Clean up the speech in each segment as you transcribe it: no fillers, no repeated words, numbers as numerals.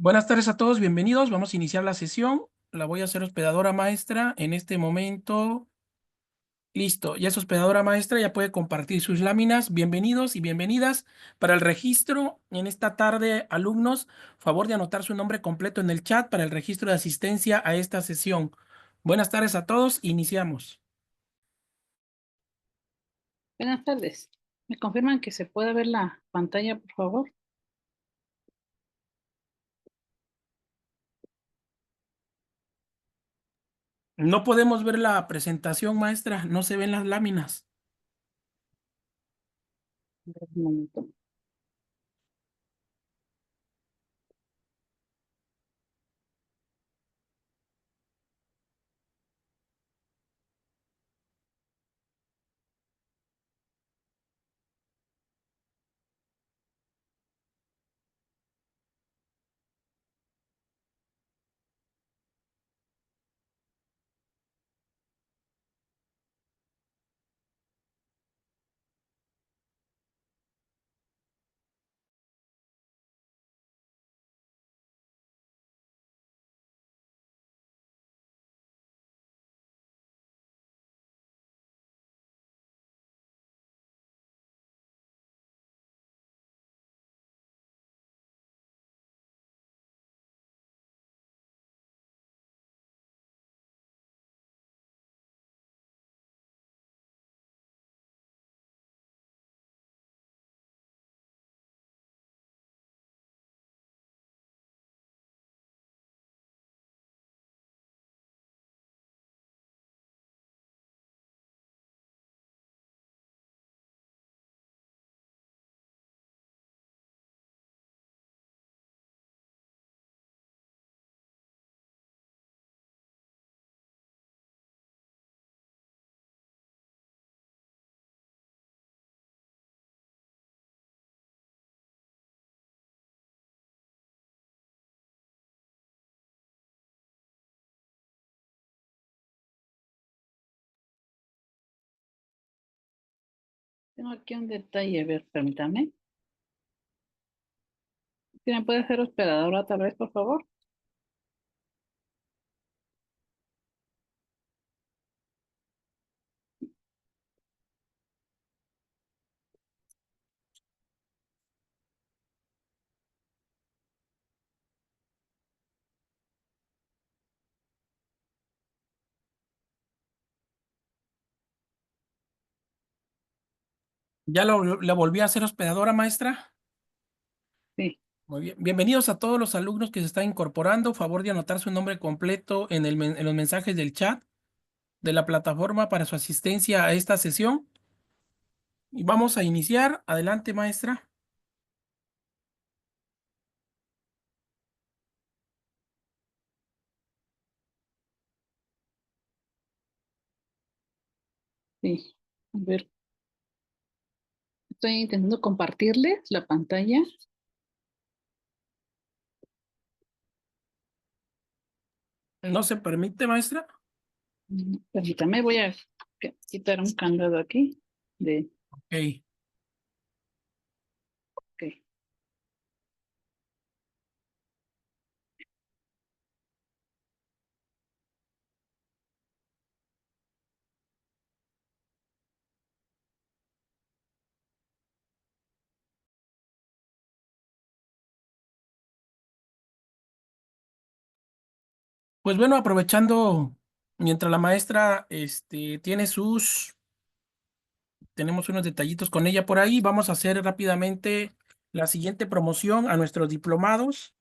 Buenas tardes a todos, bienvenidos. Vamos a iniciar la sesión. La voy a hacer hospedadora maestra en este momento. Listo, ya es hospedadora maestra, ya puede compartir sus láminas. Bienvenidos y bienvenidas. Para el registro, en esta tarde, alumnos, favor de anotar su nombre completo en el chat para el registro de asistencia a esta sesión. Buenas tardes a todos, iniciamos. Buenas tardes. ¿Me confirman que se puede ver la pantalla, por favor? No podemos ver la presentación, maestra, no se ven las láminas. A ver, un momento. Tengo aquí un detalle, a ver, permítame. ¿Sí me puede hacer hospedadora otra vez, por favor? ¿Ya la volví a hacer hospedadora maestra? Sí. Muy bien. Bienvenidos a todos los alumnos que se están incorporando. Favor de anotar su nombre completo en los mensajes del chat de la plataforma para su asistencia a esta sesión. Y vamos a iniciar. Adelante, maestra. Sí. A ver, estoy intentando compartirles la pantalla. ¿No se permite, maestra? Permítame, voy a quitar un candado aquí. Ok. Ok. Pues bueno, aprovechando mientras la maestra tenemos unos detallitos con ella por ahí, vamos a hacer rápidamente la siguiente promoción a nuestros diplomados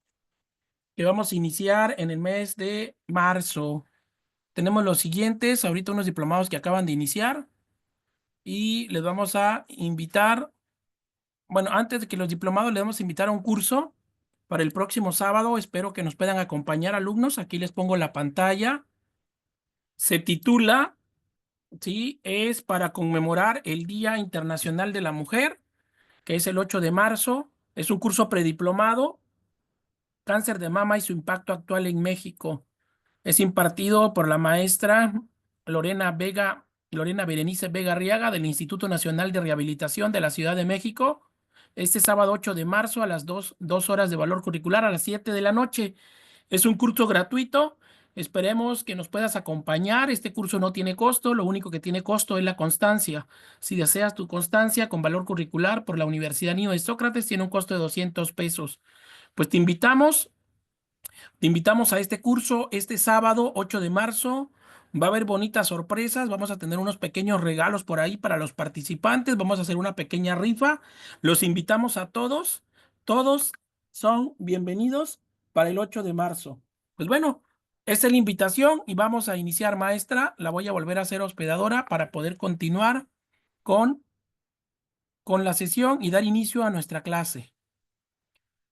que vamos a iniciar en el mes de marzo. Tenemos los siguientes, ahorita unos diplomados que acaban de iniciar y les vamos a invitar, bueno, antes de que los diplomados les vamos a invitar a un curso para el próximo sábado. Espero que nos puedan acompañar, alumnos. Aquí les pongo la pantalla. Se titula, sí, es para conmemorar el Día Internacional de la Mujer, que es el 8 de marzo. Es un curso prediplomado, Cáncer de mama y su impacto actual en México. Es impartido por la maestra Lorena Berenice Vega Arriaga del Instituto Nacional de Rehabilitación de la Ciudad de México. este sábado 8 de marzo a las 2 horas de valor curricular a las 7 de la noche. Es un curso gratuito. Esperemos que nos puedas acompañar. Este curso no tiene costo, lo único que tiene costo es la constancia. Si deseas tu constancia con valor curricular por la Universidad Niño de Sócrates, tiene un costo de 200 pesos. Pues te invitamos a este curso este sábado 8 de marzo. Va a haber bonitas sorpresas. Vamos a tener unos pequeños regalos por ahí para los participantes. Vamos a hacer una pequeña rifa. Los invitamos a todos. Todos son bienvenidos para el 8 de marzo. Pues bueno, esta es la invitación y vamos a iniciar, maestra. La voy a volver a hacer hospedadora para poder continuar con, con la sesión y dar inicio a nuestra clase.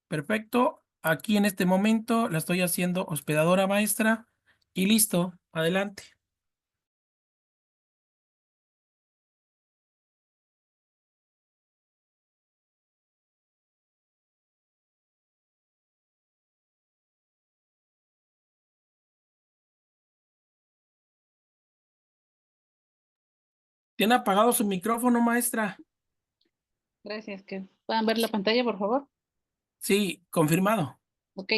Perfecto. Aquí en este momento la estoy haciendo hospedadora, maestra. Y listo. Adelante. ¿Tiene apagado su micrófono, maestra? Gracias. Que puedan ver la pantalla, por favor. Sí, confirmado. Ok.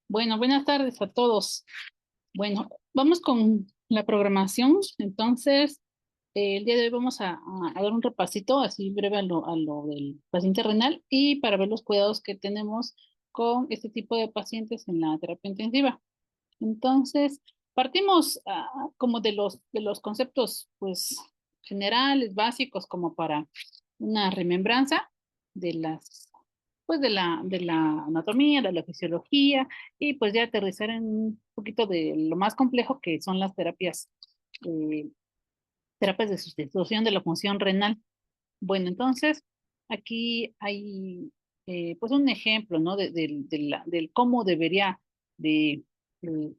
Bueno, buenas tardes a todos. Bueno, vamos con la programación. Entonces, el día de hoy vamos a dar un repasito así breve a lo del paciente renal y para ver los cuidados que tenemos con este tipo de pacientes en la terapia intensiva. Entonces, partimos como de los conceptos pues generales, básicos, como para una remembranza de las pues de la anatomía, de la fisiología, y pues ya aterrizar en un poquito de lo más complejo que son las eh, terapias de sustitución de la función renal. Bueno, entonces aquí hay pues un ejemplo, ¿no? Del cómo debería de eh,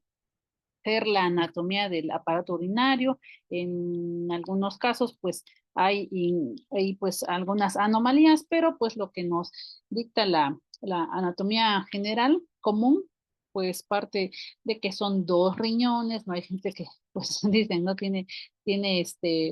ser la anatomía del aparato urinario. En algunos casos, pues hay pues algunas anomalías, pero pues lo que nos dicta la anatomía general común, pues parte de que son dos riñones. No hay gente que pues dicen, no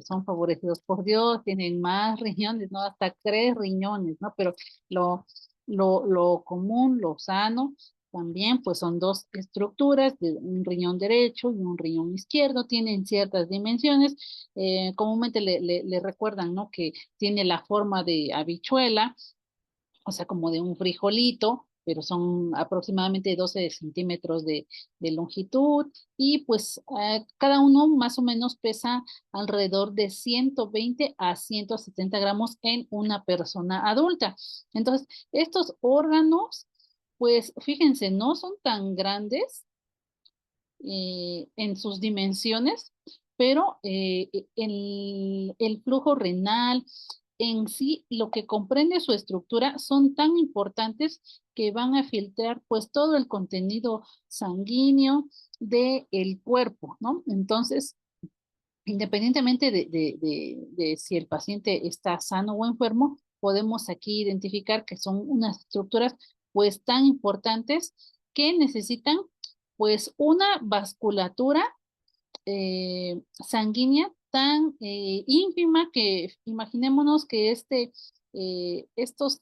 son favorecidos por Dios, tienen más riñones, no, hasta 3 riñones, ¿no? Pero lo común, lo sano, también, pues son dos estructuras, de un riñón derecho y un riñón izquierdo, tienen ciertas dimensiones. Comúnmente le recuerdan, ¿no? Que tiene la forma de habichuela, o sea, como de un frijolito, pero son aproximadamente 12 centímetros de longitud, y pues cada uno más o menos pesa alrededor de 120 a 170 gramos en una persona adulta. Entonces, estos órganos, pues fíjense, no son tan grandes en sus dimensiones, pero el flujo renal en sí, lo que comprende su estructura, son tan importantes que van a filtrar pues todo el contenido sanguíneo del cuerpo, ¿no? Entonces, independientemente de si el paciente está sano o enfermo, podemos aquí identificar que son unas estructuras pues tan importantes que necesitan pues una vasculatura sanguínea tan ínfima, que imaginémonos que estos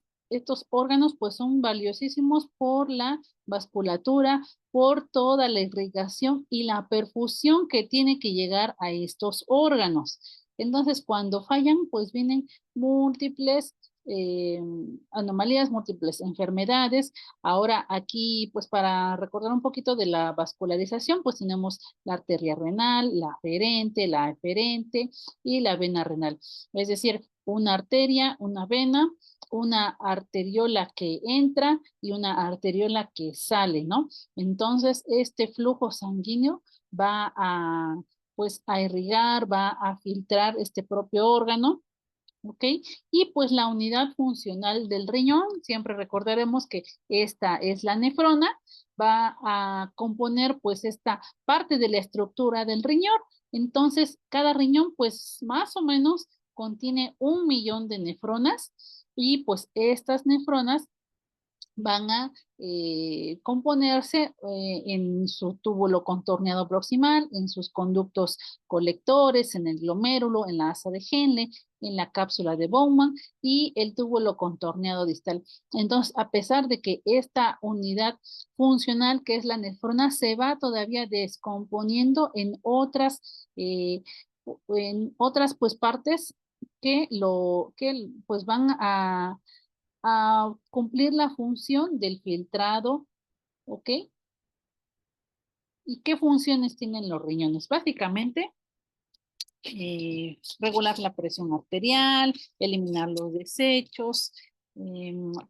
órganos pues son valiosísimos por la vasculatura, por toda la irrigación y la perfusión que tiene que llegar a estos órganos. Entonces, cuando fallan, pues vienen múltiples eh, anomalías, múltiples enfermedades. Ahora aquí, pues para recordar un poquito de la vascularización, pues tenemos la arteria renal, la aferente, la eferente y la vena renal. Es decir, una arteria, una vena, una arteriola que entra y una arteriola que sale, ¿no? Entonces, este flujo sanguíneo va pues, a irrigar, va a filtrar este propio órgano. ¿Ok? Y pues la unidad funcional del riñón, siempre recordaremos que esta es la nefrona, va a componer pues esta parte de la estructura del riñón. Entonces, cada riñón pues más o menos contiene 1 millón de nefronas, y pues estas nefronas van a componerse en su túbulo contorneado proximal, en sus conductos colectores, en el glomérulo, en la asa de Henle, en la cápsula de Bowman y el túbulo contorneado distal. Entonces, a pesar de que esta unidad funcional, que es la nefrona, se va todavía descomponiendo en otras pues partes que pues van a cumplir la función del filtrado, ¿ok? ¿Y qué funciones tienen los riñones? Básicamente, regular la presión arterial, eliminar los desechos,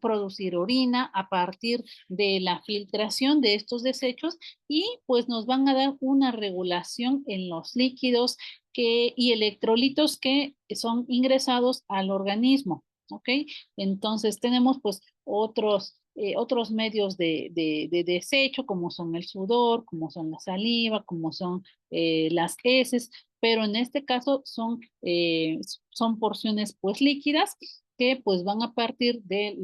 producir orina a partir de la filtración de estos desechos y pues nos van a dar una regulación en los líquidos y electrolitos que son ingresados al organismo, ¿ok? Entonces tenemos pues otros medios de desecho, como son el sudor, como son la saliva, como son las heces, pero en este caso son porciones pues líquidas que pues van a partir de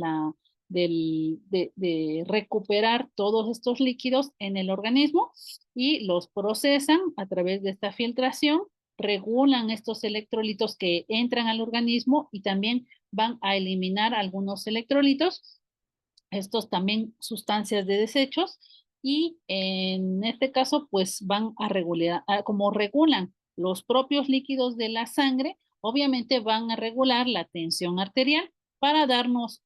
recuperar todos estos líquidos en el organismo y los procesan a través de esta filtración, regulan estos electrolitos que entran al organismo y también van a eliminar algunos electrolitos, estos también sustancias de desechos, y en este caso pues van a regular, como regulan los propios líquidos de la sangre, obviamente van a regular la tensión arterial para darnos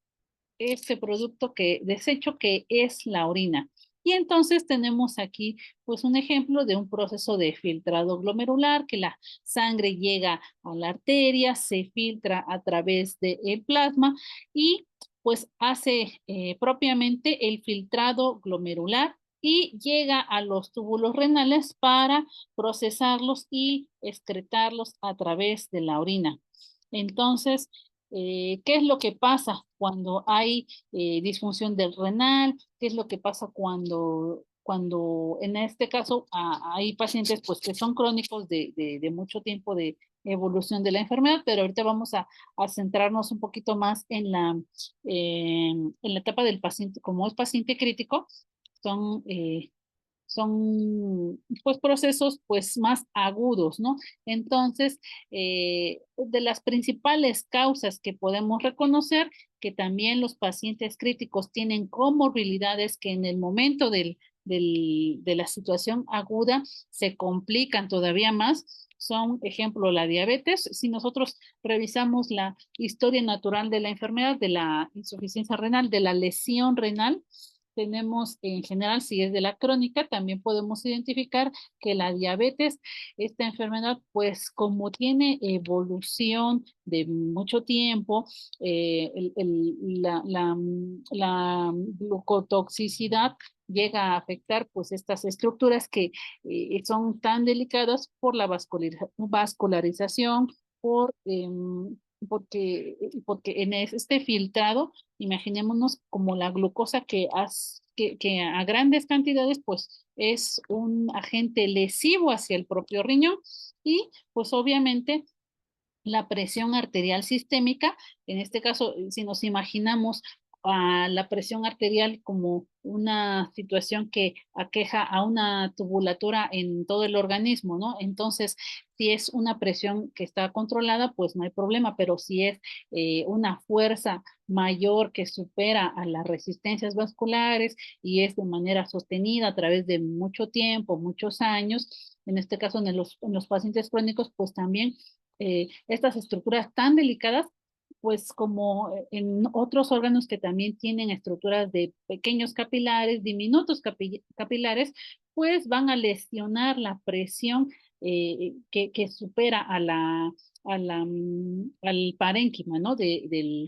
este producto desecho que es la orina. Y entonces tenemos aquí pues un ejemplo de un proceso de filtrado glomerular, que la sangre llega a la arteria, se filtra a través del plasma y pues hace propiamente el filtrado glomerular y llega a los túbulos renales para procesarlos y excretarlos a través de la orina. Entonces, ¿qué es lo que pasa cuando hay disfunción del renal? ¿Qué es lo que pasa cuando en este caso hay pacientes pues que son crónicos de mucho tiempo de evolución de la enfermedad? Pero ahorita vamos a centrarnos un poquito más en la etapa del paciente, como es paciente crítico, son son pues procesos pues más agudos, ¿no? Entonces, de las principales causas que podemos reconocer, que también los pacientes críticos tienen comorbilidades que en el momento de la situación aguda se complican todavía más, son, ejemplo, la diabetes. Si nosotros revisamos la historia natural de la enfermedad, de la insuficiencia renal, de la lesión renal, tenemos en general, si es de la crónica, también podemos identificar que la diabetes, esta enfermedad, pues como tiene evolución de mucho tiempo, la glucotoxicidad llega a afectar pues estas estructuras que son tan delicadas por la vascularización, porque en este filtrado, imaginémonos como la glucosa que a grandes cantidades pues es un agente lesivo hacia el propio riñón y pues obviamente la presión arterial sistémica, en este caso, si nos imaginamos a la presión arterial como una situación que aqueja a una tubulatura en todo el organismo, ¿no? Entonces, si es una presión que está controlada, pues no hay problema, pero si es una fuerza mayor que supera a las resistencias vasculares y es de manera sostenida a través de mucho tiempo, muchos años, en este caso en los pacientes crónicos, pues también estas estructuras tan delicadas, pues como en otros órganos que también tienen estructuras de pequeños capilares, diminutos capilares, pues van a lesionar la presión que supera al parénquima, ¿no? Del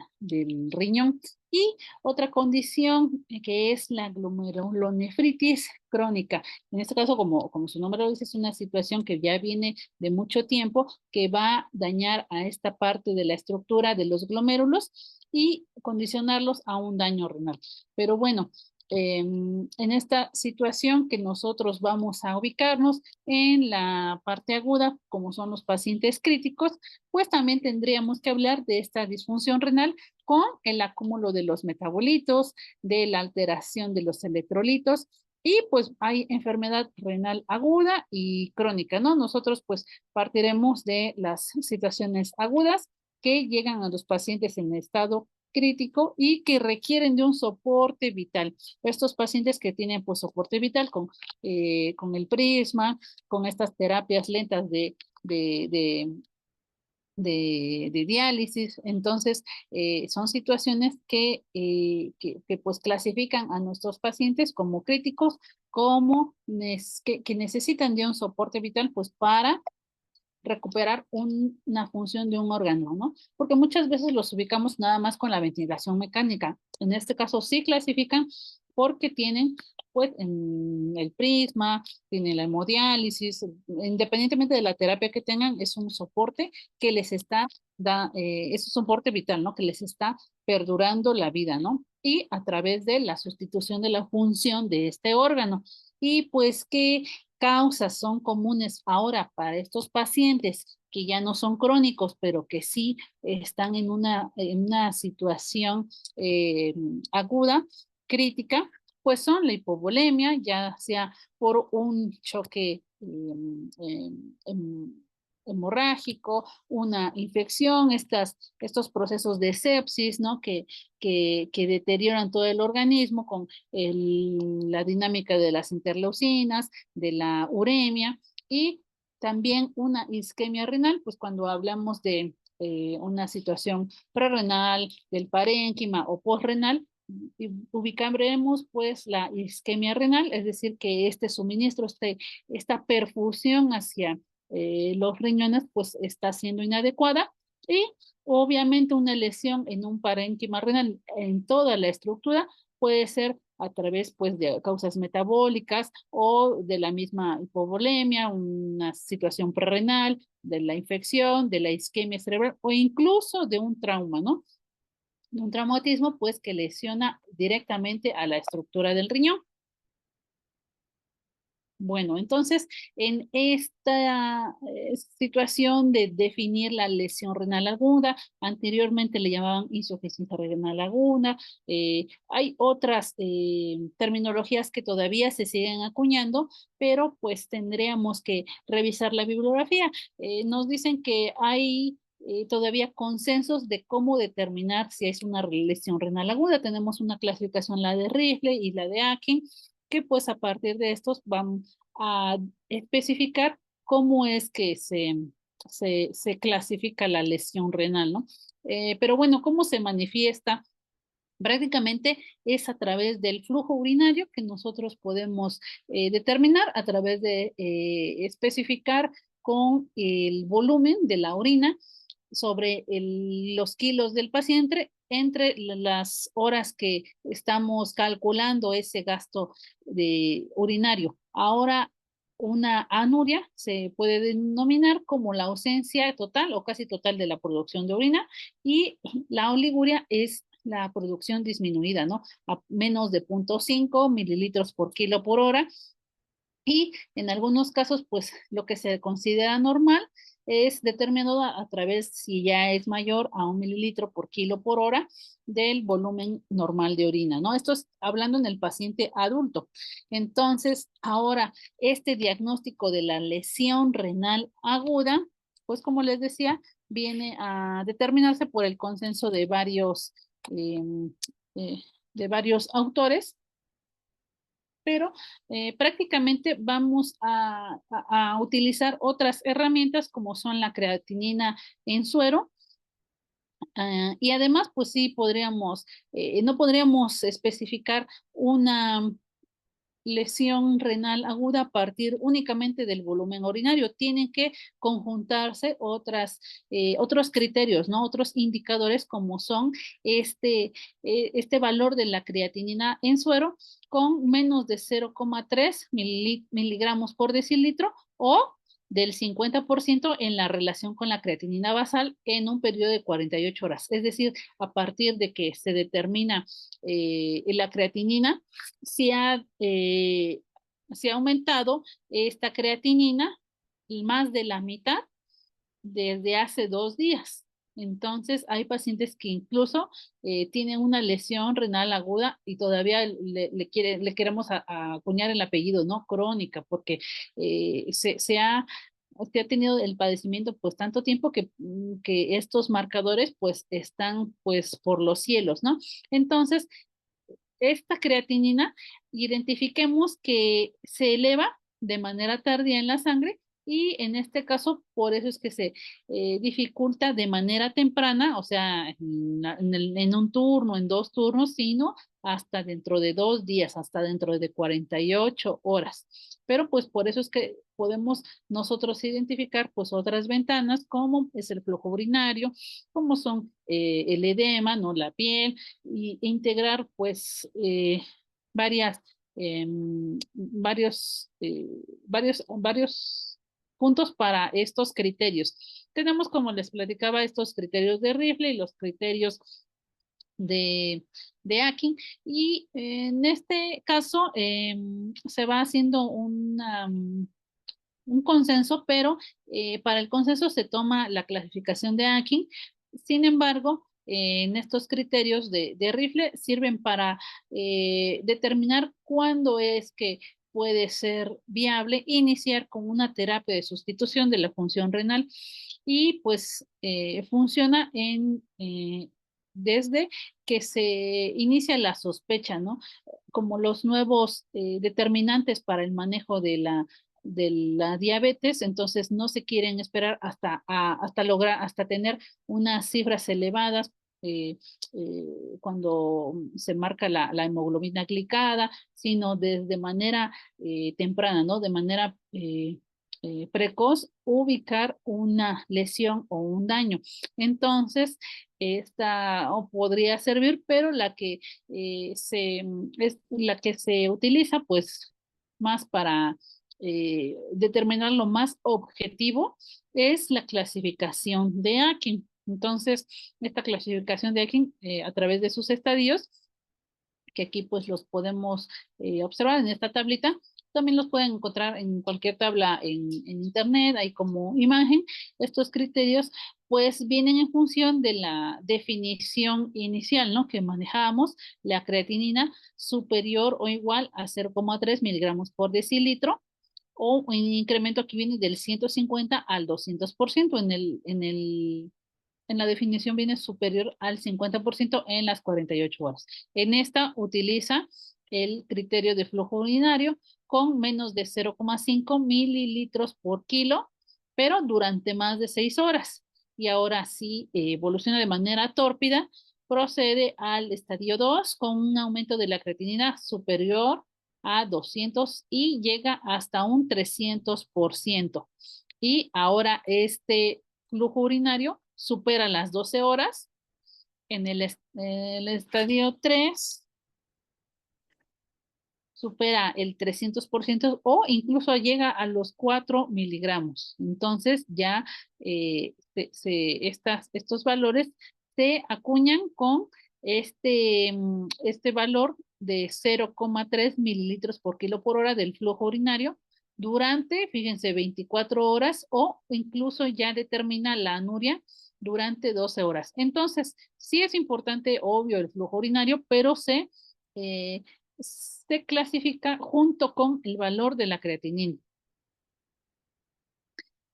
riñón. Y otra condición que es la glomerulonefritis crónica. En este caso, como su nombre lo dice, es una situación que ya viene de mucho tiempo, que va a dañar a esta parte de la estructura de los glomérulos y condicionarlos a un daño renal. Pero bueno, en esta situación que nosotros vamos a ubicarnos en la parte aguda, como son los pacientes críticos, pues también tendríamos que hablar de esta disfunción renal con el acúmulo de los metabolitos, de la alteración de los electrolitos, y pues hay enfermedad renal aguda y crónica, ¿no? Nosotros pues partiremos de las situaciones agudas que llegan a los pacientes en estado crítico y que requieren de un soporte vital. Estos pacientes que tienen pues soporte vital con el prisma, con estas terapias lentas de, de, de diálisis. Entonces, son situaciones que pues clasifican a nuestros pacientes como críticos, como que necesitan de un soporte vital pues para recuperar una función de un órgano, ¿no? Porque muchas veces los ubicamos nada más con la ventilación mecánica. En este caso sí clasifican porque tienen pues en el prisma, tienen la hemodiálisis, independientemente de la terapia que tengan, es un soporte que les es un soporte vital, ¿no? Que les está perdurando la vida, ¿no? Y a través de la sustitución de la función de este órgano. Y pues que causas son comunes ahora para estos pacientes que ya no son crónicos, pero que sí están en una situación aguda, crítica, pues son la hipovolemia, ya sea por un choque hemorrágico, una infección, estos procesos de sepsis, ¿no? Que deterioran todo el organismo con la dinámica de las interleucinas, de la uremia y también una isquemia renal, pues cuando hablamos de una situación prerrenal, del parénquima o postrenal, ubicaremos pues la isquemia renal, es decir, que este suministro, esta perfusión hacia los riñones pues está siendo inadecuada y obviamente una lesión en un parénquima renal en toda la estructura puede ser a través pues de causas metabólicas o de la misma hipovolemia, una situación prerrenal, de la infección, de la isquemia cerebral o incluso de un trauma, ¿no? Un traumatismo pues que lesiona directamente a la estructura del riñón. Bueno, entonces, en esta situación de definir la lesión renal aguda, anteriormente le llamaban insuficiencia renal aguda, hay otras terminologías que todavía se siguen acuñando, pero pues tendríamos que revisar la bibliografía. Nos dicen que hay todavía consensos de cómo determinar si es una lesión renal aguda. Tenemos una clasificación, la de Rifle y la de Akin, que pues a partir de estos van a especificar cómo es que se clasifica la lesión renal, ¿no? Pero bueno, ¿cómo se manifiesta? Prácticamente es a través del flujo urinario que nosotros podemos determinar a través de especificar con el volumen de la orina sobre los kilos del paciente entre las horas que estamos calculando ese gasto de urinario. Ahora, una anuria se puede denominar como la ausencia total o casi total de la producción de orina y la oliguria es la producción disminuida, ¿no? A menos de 0.5 mililitros por kilo por hora y en algunos casos, pues lo que se considera normal es determinado a través, si ya es mayor a 1 mililitro por kilo por hora del volumen normal de orina, ¿no? Esto es hablando en el paciente adulto. Entonces, ahora, este diagnóstico de la lesión renal aguda, pues como les decía, viene a determinarse por el consenso eh, de varios autores, pero prácticamente vamos a utilizar otras herramientas como son la creatinina en suero. Y además, pues sí, no podríamos especificar una lesión renal aguda a partir únicamente del volumen urinario. Tienen que conjuntarse otros criterios, ¿no? Otros indicadores como son este valor de la creatinina en suero con menos de 0,3 miligramos por decilitro o del 50% en la relación con la creatinina basal en un periodo de 48 horas. Es decir, a partir de que se determina la creatinina, se ha aumentado esta creatinina más de la mitad desde hace 2 días. Entonces, hay pacientes que incluso tienen una lesión renal aguda y todavía le queremos acuñar el apellido, ¿no? Crónica, porque se ha tenido el padecimiento pues tanto tiempo que estos marcadores pues están pues por los cielos, ¿no? Entonces, esta creatinina, identifiquemos que se eleva de manera tardía en la sangre y en este caso, por eso es que se dificulta de manera temprana, o sea, en un turno, en dos turnos, sino hasta dentro de 2 días, hasta dentro de 48 horas. Pero pues por eso es que podemos nosotros identificar pues otras ventanas como es el flujo urinario, como son el edema, ¿no? La piel, e integrar pues varias, varios puntos para estos criterios. Tenemos, como les platicaba, estos criterios de Rifle y los criterios de, de Akin, y en este caso se va haciendo un consenso, pero para el consenso se toma la clasificación de Akin. Sin embargo, en estos criterios de Rifle sirven para determinar cuándo es que puede ser viable iniciar con una terapia de sustitución de la función renal y pues funciona desde que se inicia la sospecha, ¿no? Como los nuevos determinantes para el manejo de la diabetes, entonces no se quieren esperar hasta lograr, hasta tener unas cifras elevadas cuando se marca la hemoglobina glicada, sino desde manera temprana, ¿no? De manera precoz, ubicar una lesión o un daño. Entonces, esta podría servir, pero es la que se utiliza, pues, más para determinar lo más objetivo es la clasificación de Akin. Entonces, esta clasificación de Akin, a través de sus estadios, que aquí pues los podemos observar en esta tablita, también los pueden encontrar en cualquier tabla en internet, hay como imagen. Estos criterios pues vienen en función de la definición inicial, ¿no? Que manejábamos, la creatinina superior o igual a 0,3 miligramos por decilitro, o un incremento que viene del 150 al 200%. En la definición viene superior al 50% en las 48 horas. En esta utiliza el criterio de flujo urinario con menos de 0,5 mililitros por kilo, pero durante más de 6 horas. Y ahora sí evoluciona de manera tórpida, procede al estadio 2 con un aumento de la creatinina superior a 200 y llega hasta un 300%. Y ahora este flujo urinario supera las 12 horas. En el estadio 3 supera el 300% o incluso llega a los 4 miligramos. Entonces ya estos valores se acuñan con este valor de 0,3 mililitros por kilo por hora del flujo urinario durante, fíjense, 24 horas o incluso ya determina la anuria durante 12 horas. Entonces, sí es importante, obvio, el flujo urinario, pero eh, se clasifica junto con el valor de la creatinina.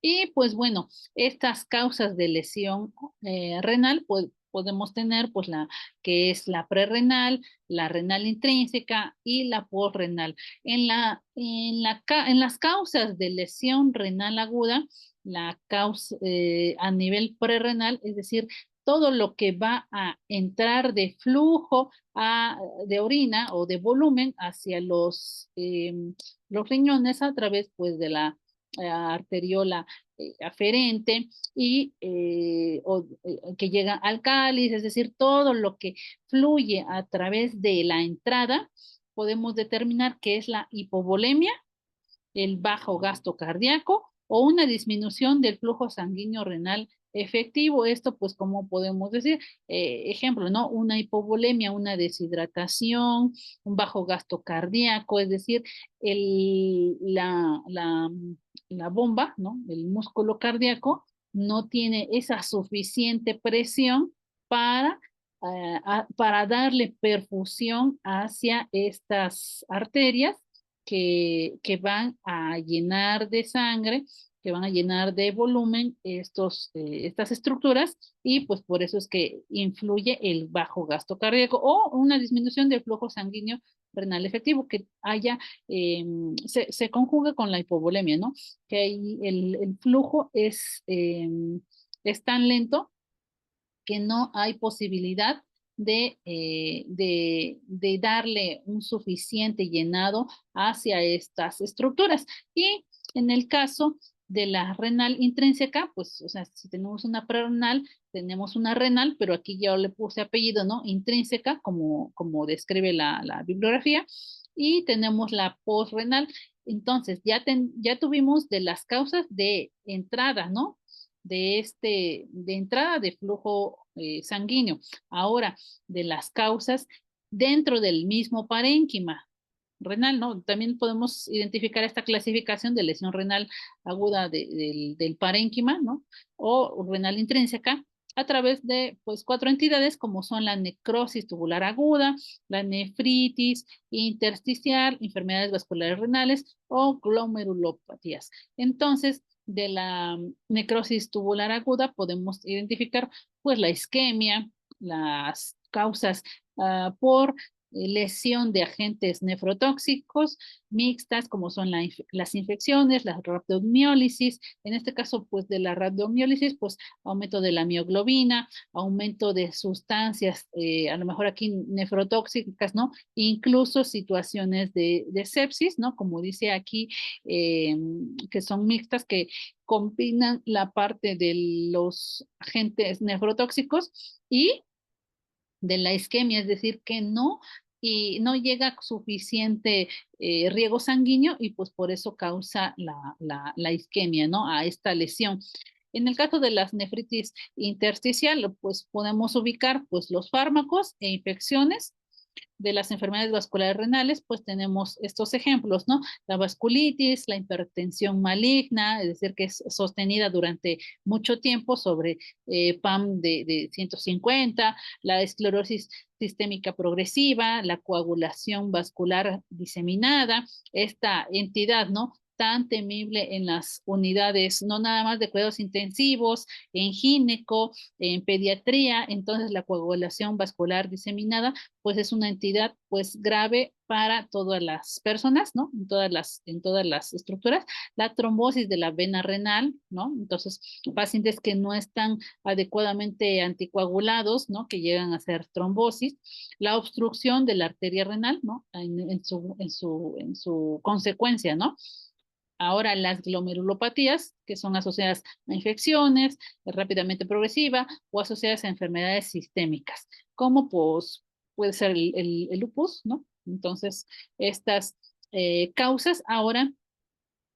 Y pues bueno, estas causas de lesión renal, pues podemos tener pues la que es la prerrenal, la renal intrínseca y la postrenal. En las causas de lesión renal aguda, la causa a nivel prerrenal, es decir, todo lo que va a entrar de flujo de orina o de volumen hacia los riñones a través pues de la arteriola aferente que llega al cáliz, es decir, todo lo que fluye a través de la entrada, podemos determinar que es la hipovolemia, el bajo gasto cardíaco o una disminución del flujo sanguíneo renal efectivo. Esto, pues, como podemos decir, ejemplo, ¿no? Una hipovolemia, una deshidratación, un bajo gasto cardíaco, es decir, la bomba, ¿no? El músculo cardíaco no tiene esa suficiente presión para, para darle perfusión hacia estas arterias que van a llenar de sangre, que van a llenar de volumen estas estructuras, y pues por eso es que influye el bajo gasto cardíaco o una disminución del flujo sanguíneo renal efectivo, que haya, se conjuga con la hipovolemia, ¿no? Que ahí el flujo es tan lento que no hay posibilidad de darle un suficiente llenado hacia estas estructuras. Y en el caso de la renal intrínseca, pues, o sea, si tenemos una prerenal, tenemos una renal, pero aquí ya le puse apellido, ¿no? Intrínseca, como describe la bibliografía, y tenemos la postrenal. Entonces, ya tuvimos de las causas de entrada, ¿no? De entrada de flujo sanguíneo. Ahora, de las causas dentro del mismo parénquima renal, ¿no? También podemos identificar esta clasificación de lesión renal aguda del parénquima, ¿no? O renal intrínseca a través de, pues, 4 entidades como son la necrosis tubular aguda, la nefritis intersticial, enfermedades vasculares renales o glomerulopatías. Entonces, de la necrosis tubular aguda podemos identificar, pues, la isquemia, las causas por lesión de agentes nefrotóxicos mixtas, como son las infecciones, la rhabdomiólisis. En este caso, pues, de la rhabdomiólisis, pues, aumento de la mioglobina, aumento de sustancias, a lo mejor aquí nefrotóxicas, ¿no? Incluso situaciones de sepsis, ¿no? Como dice aquí, que son mixtas, que combinan la parte de los agentes nefrotóxicos y de la isquemia, es decir, que no, y no llega suficiente riego sanguíneo, y pues por eso causa la isquemia, ¿no? A esta lesión. En el caso de las nefritis intersticial, pues podemos ubicar, pues, los fármacos e infecciones. De las enfermedades vasculares renales, pues tenemos estos ejemplos, ¿no? La vasculitis, la hipertensión maligna, es decir, que es sostenida durante mucho tiempo sobre PAM de 150, la esclerosis sistémica progresiva, la coagulación vascular diseminada, esta entidad, ¿no? Tan temible en las unidades, no nada más de cuidados intensivos, en gineco, en pediatría. Entonces la coagulación vascular diseminada, pues, es una entidad, pues, grave para todas las personas, ¿no? En todas las estructuras. La trombosis de la vena renal, ¿no? Entonces, pacientes que no están adecuadamente anticoagulados, ¿no? Que llegan a hacer trombosis. La obstrucción de la arteria renal, ¿no? En su consecuencia, ¿no? Ahora, las glomerulopatías, que son asociadas a infecciones rápidamente progresiva o asociadas a enfermedades sistémicas, como pues puede ser el lupus, ¿no? Entonces, estas causas ahora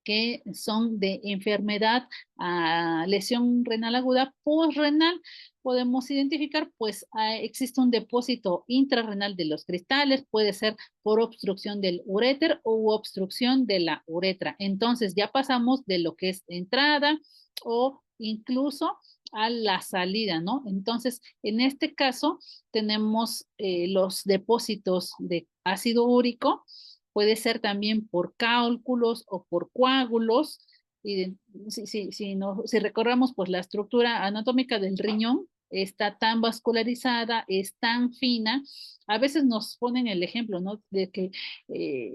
que son de enfermedad a lesión renal aguda postrenal, podemos identificar, pues, existe un depósito intrarrenal de los cristales, puede ser por obstrucción del uréter o obstrucción de la uretra. Entonces ya pasamos de lo que es entrada o incluso a la salida, ¿no? Entonces, en este caso tenemos los depósitos de ácido úrico, puede ser también por cálculos o por coágulos. Y si recordamos, pues, la estructura anatómica del riñón está tan vascularizada, es tan fina. A veces nos ponen el ejemplo, ¿no? De que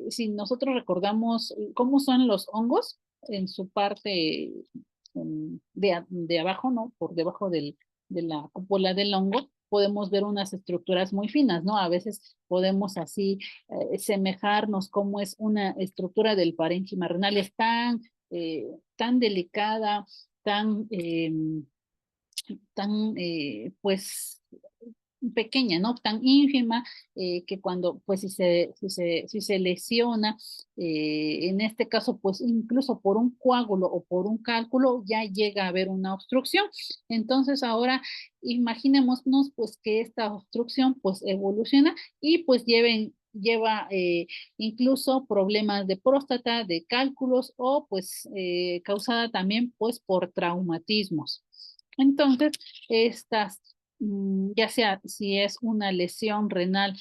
si nosotros recordamos cómo son los hongos en su parte de abajo, ¿no? Por debajo de la cúpula del hongo, podemos ver unas estructuras muy finas, ¿no? A veces podemos así semejarnos cómo es una estructura del parénquima renal, es tan delicada, tan, pues, pequeña, ¿no? Tan ínfima, que cuando, pues, si se lesiona, en este caso, pues, incluso por un coágulo o por un cálculo, ya llega a haber una obstrucción. Entonces, ahora imaginémonos, pues, que esta obstrucción, pues, evoluciona y, pues, lleva incluso problemas de próstata, de cálculos, o, pues, causada también, pues, por traumatismos. Entonces, estas, ya sea si es una lesión renal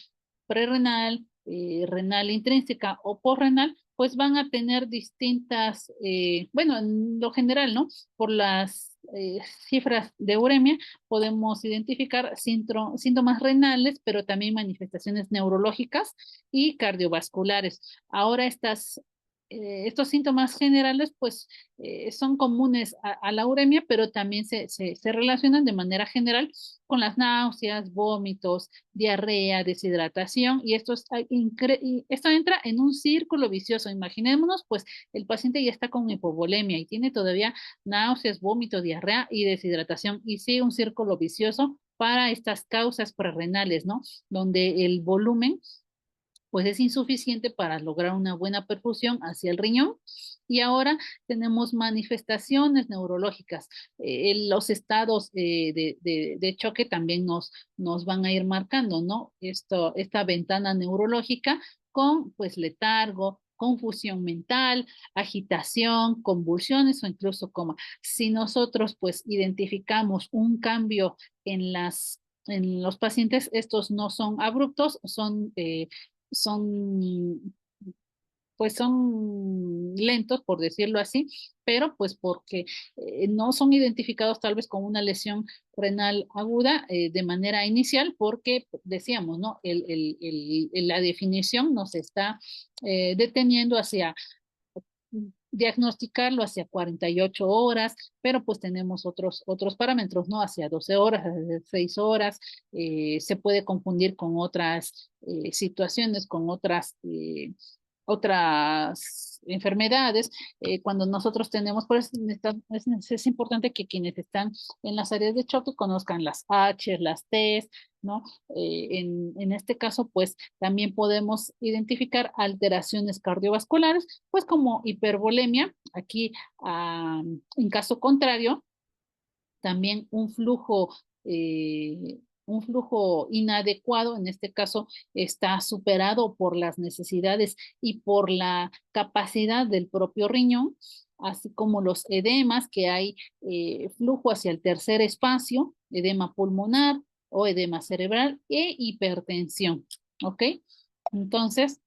prerrenal, renal intrínseca o posrenal, pues van a tener distintas, bueno, en lo general, ¿no? Por las cifras de uremia podemos identificar síntomas renales, pero también manifestaciones neurológicas y cardiovasculares. Ahora estos síntomas generales, pues son comunes a la uremia, pero también se relacionan de manera general con las náuseas, vómitos, diarrea, deshidratación, y esto entra en un círculo vicioso. Imaginémonos, pues el paciente ya está con hipovolemia y tiene todavía náuseas, vómitos, diarrea y deshidratación, y sigue un círculo vicioso para estas causas prerrenales, ¿no? Donde el volumen pues es insuficiente para lograr una buena perfusión hacia el riñón. Y ahora tenemos manifestaciones neurológicas. Los estados de choque también nos van a ir marcando, ¿no? Esta ventana neurológica con pues letargo, confusión mental, agitación, convulsiones o incluso coma. Si nosotros pues identificamos un cambio en los pacientes, estos no son abruptos, son, pues son lentos, por decirlo así, pero pues porque no son identificados tal vez con una lesión renal aguda de manera inicial, porque decíamos, ¿no? La definición nos está deteniendo hacia diagnosticarlo hacia 48 horas, pero pues tenemos otros parámetros, ¿no? Hacia 12 horas, hacia 6 horas, se puede confundir con otras situaciones, con otras enfermedades. Cuando nosotros tenemos, pues es importante que quienes están en las áreas de choque conozcan las H, las T, ¿no? En este caso, pues también podemos identificar alteraciones cardiovasculares, pues como hipervolemia. Aquí, en caso contrario, también un flujo inadecuado, en este caso está superado por las necesidades y por la capacidad del propio riñón, así como los edemas, que hay flujo hacia el tercer espacio, edema pulmonar o edema cerebral e hipertensión, ¿ok? Entonces,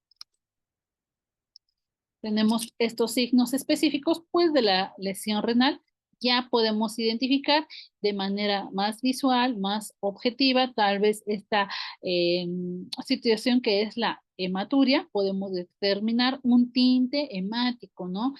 tenemos estos signos específicos, pues de la lesión renal ya podemos identificar de manera más visual, más objetiva, tal vez esta situación que es la hematuria, podemos determinar un tinte hemático, ¿no?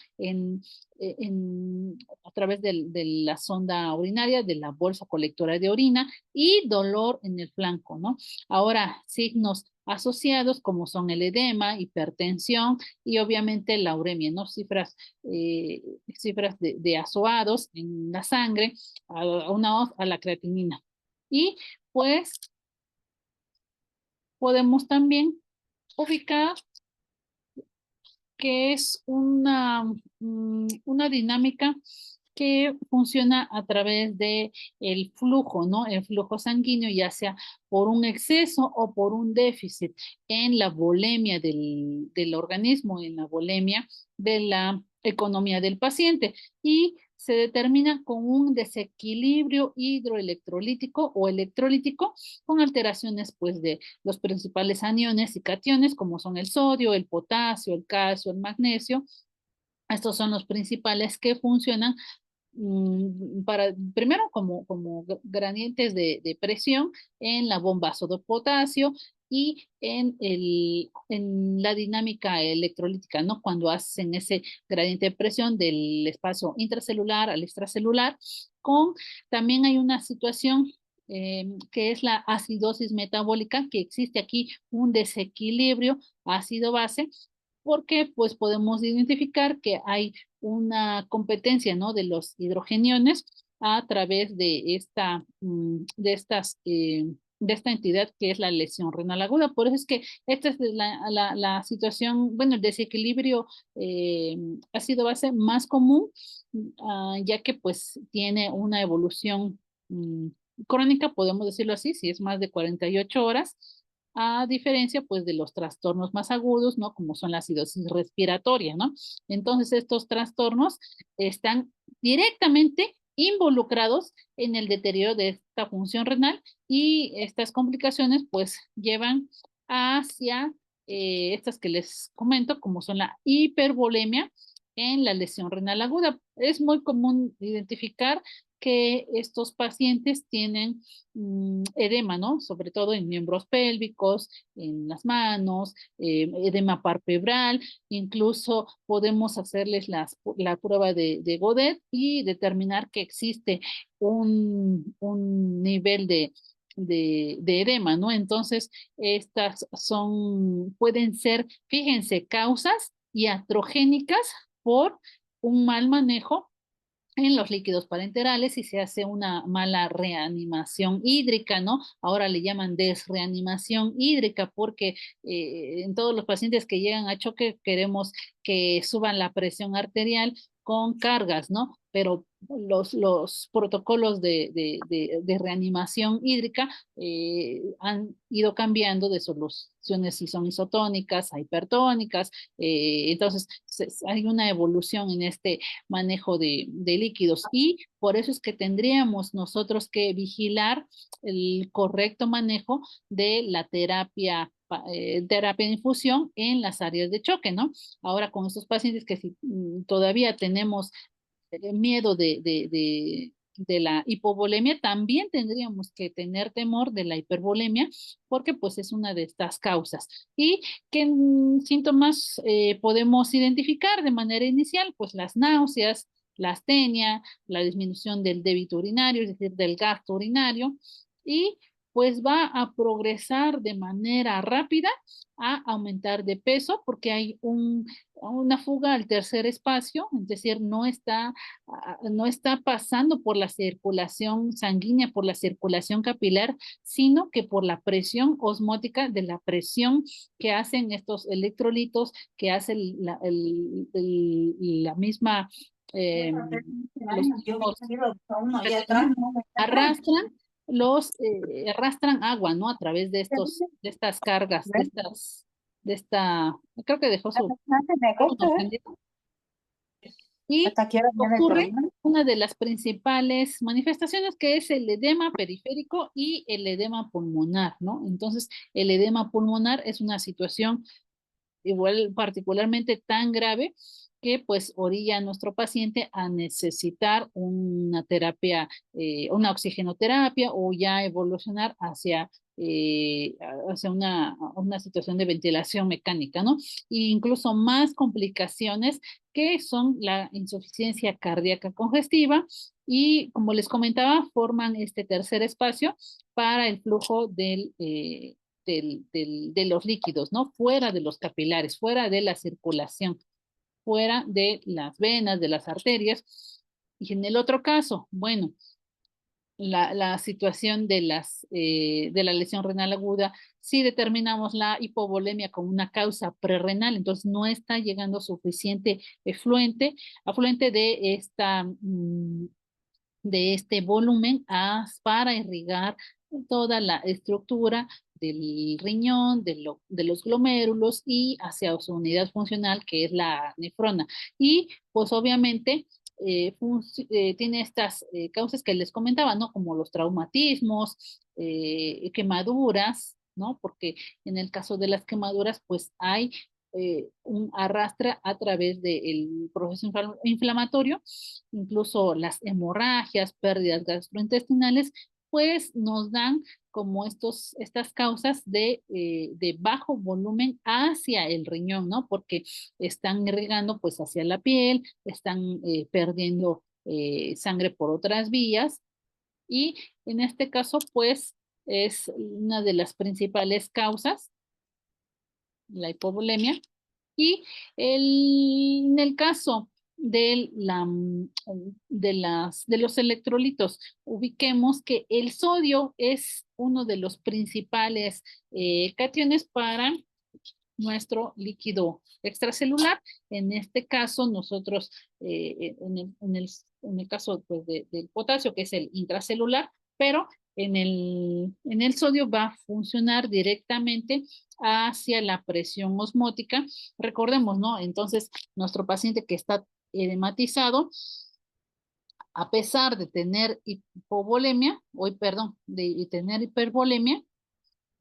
A través de la sonda urinaria, de la bolsa colectora de orina y dolor en el flanco, ¿no? Ahora, signos asociados como son el edema, hipertensión, y obviamente la uremia, ¿no? Cifras de azoados en la sangre, a la creatinina. Y pues podemos también ubicar que es una dinámica que funciona a través de el flujo, ¿no? El flujo sanguíneo, ya sea por un exceso o por un déficit en la volemia del organismo, en la volemia de la economía del paciente. Y se determina con un desequilibrio hidroelectrolítico o electrolítico con alteraciones pues de los principales aniones y cationes como son el sodio, el potasio, el calcio, el magnesio. Estos son los principales que funcionan primero como gradientes de presión en la bomba ácido-potasio y en la dinámica electrolítica, ¿no? Cuando hacen ese gradiente de presión del espacio intracelular al extracelular, también hay una situación que es la acidosis metabólica, que existe aquí un desequilibrio ácido-base, porque pues podemos identificar que hay una competencia, ¿no? De los hidrogeniones a través de esta entidad que es la lesión renal aguda. Por eso es que esta es la situación, bueno, el desequilibrio ácido-base más común, ya que pues tiene una evolución crónica, podemos decirlo así, si es más de 48 horas, a diferencia pues de los trastornos más agudos, ¿no? Como son la acidosis respiratoria, ¿no? Entonces estos trastornos están directamente involucrados en el deterioro de esta función renal, y estas complicaciones pues llevan hacia estas que les comento, como son la hipervolemia en la lesión renal aguda. Es muy común identificar que estos pacientes tienen edema, ¿no? Sobre todo en miembros pélvicos, en las manos, edema parpebral. Incluso podemos hacerles la prueba de Godet y determinar que existe un nivel de edema, ¿no? Entonces, estas pueden ser, fíjense, causas iatrogénicas por un mal manejo en los líquidos parenterales y se hace una mala reanimación hídrica, ¿no? Ahora le llaman desreanimación hídrica porque en todos los pacientes que llegan a choque queremos que suban la presión arterial con cargas, ¿no? Pero los protocolos de reanimación hídrica han ido cambiando de soluciones, si son isotónicas a hipertónicas, entonces hay una evolución en este manejo de líquidos, y por eso es que tendríamos nosotros que vigilar el correcto manejo de la terapia de infusión en las áreas de choque, ¿no? Ahora con estos pacientes que si todavía tenemos miedo de la hipovolemia, también tendríamos que tener temor de la hipervolemia, porque pues es una de estas causas. ¿Y qué síntomas podemos identificar de manera inicial? Pues las náuseas, la astenia, la disminución del débito urinario, es decir, del gasto urinario, y pues va a progresar de manera rápida a aumentar de peso porque hay una fuga al tercer espacio, es decir, no está pasando por la circulación sanguínea, por la circulación capilar, sino que por la presión osmótica de la presión que hacen estos electrolitos, que hace la misma, los mismos arrastran arrastran agua, ¿no? A través de estas cargas, creo que dejó su micrófono prendido. Y ocurre una de las principales manifestaciones, que es el edema periférico y el edema pulmonar, ¿no? Entonces, el edema pulmonar es una situación igual particularmente tan grave que pues orilla a nuestro paciente a necesitar una terapia, una oxigenoterapia, o ya evolucionar hacia una situación de ventilación mecánica, ¿no? E incluso más complicaciones que son la insuficiencia cardíaca congestiva, y como les comentaba, forman este tercer espacio para el flujo de los líquidos, ¿no? Fuera de los capilares, fuera de la circulación, fuera de las venas, de las arterias. Y en el otro caso, bueno, la situación de la lesión renal aguda, si determinamos la hipovolemia como una causa prerrenal, entonces no está llegando suficiente afluente de este volumen para irrigar toda la estructura del riñón, de los glomérulos y hacia su unidad funcional, que es la nefrona. Y pues obviamente tiene estas causas que les comentaba, ¿no? Como los traumatismos, quemaduras, ¿no? Porque en el caso de las quemaduras, pues hay un arrastre a través del proceso inflamatorio, incluso las hemorragias, pérdidas gastrointestinales, pues nos dan como estas causas de bajo volumen hacia el riñón, ¿no? Porque están irrigando pues hacia la piel, están perdiendo sangre por otras vías, y en este caso pues es una de las principales causas, la hipovolemia. Y en el caso de los electrolitos, ubiquemos que el sodio es uno de los principales cationes para nuestro líquido extracelular. En este caso, nosotros, en el caso pues, del potasio, que es el intracelular, pero en el sodio va a funcionar directamente hacia la presión osmótica. Recordemos, ¿no? Entonces, nuestro paciente que está edematizado a pesar de tener hipovolemia, perdón, de tener hipervolemia,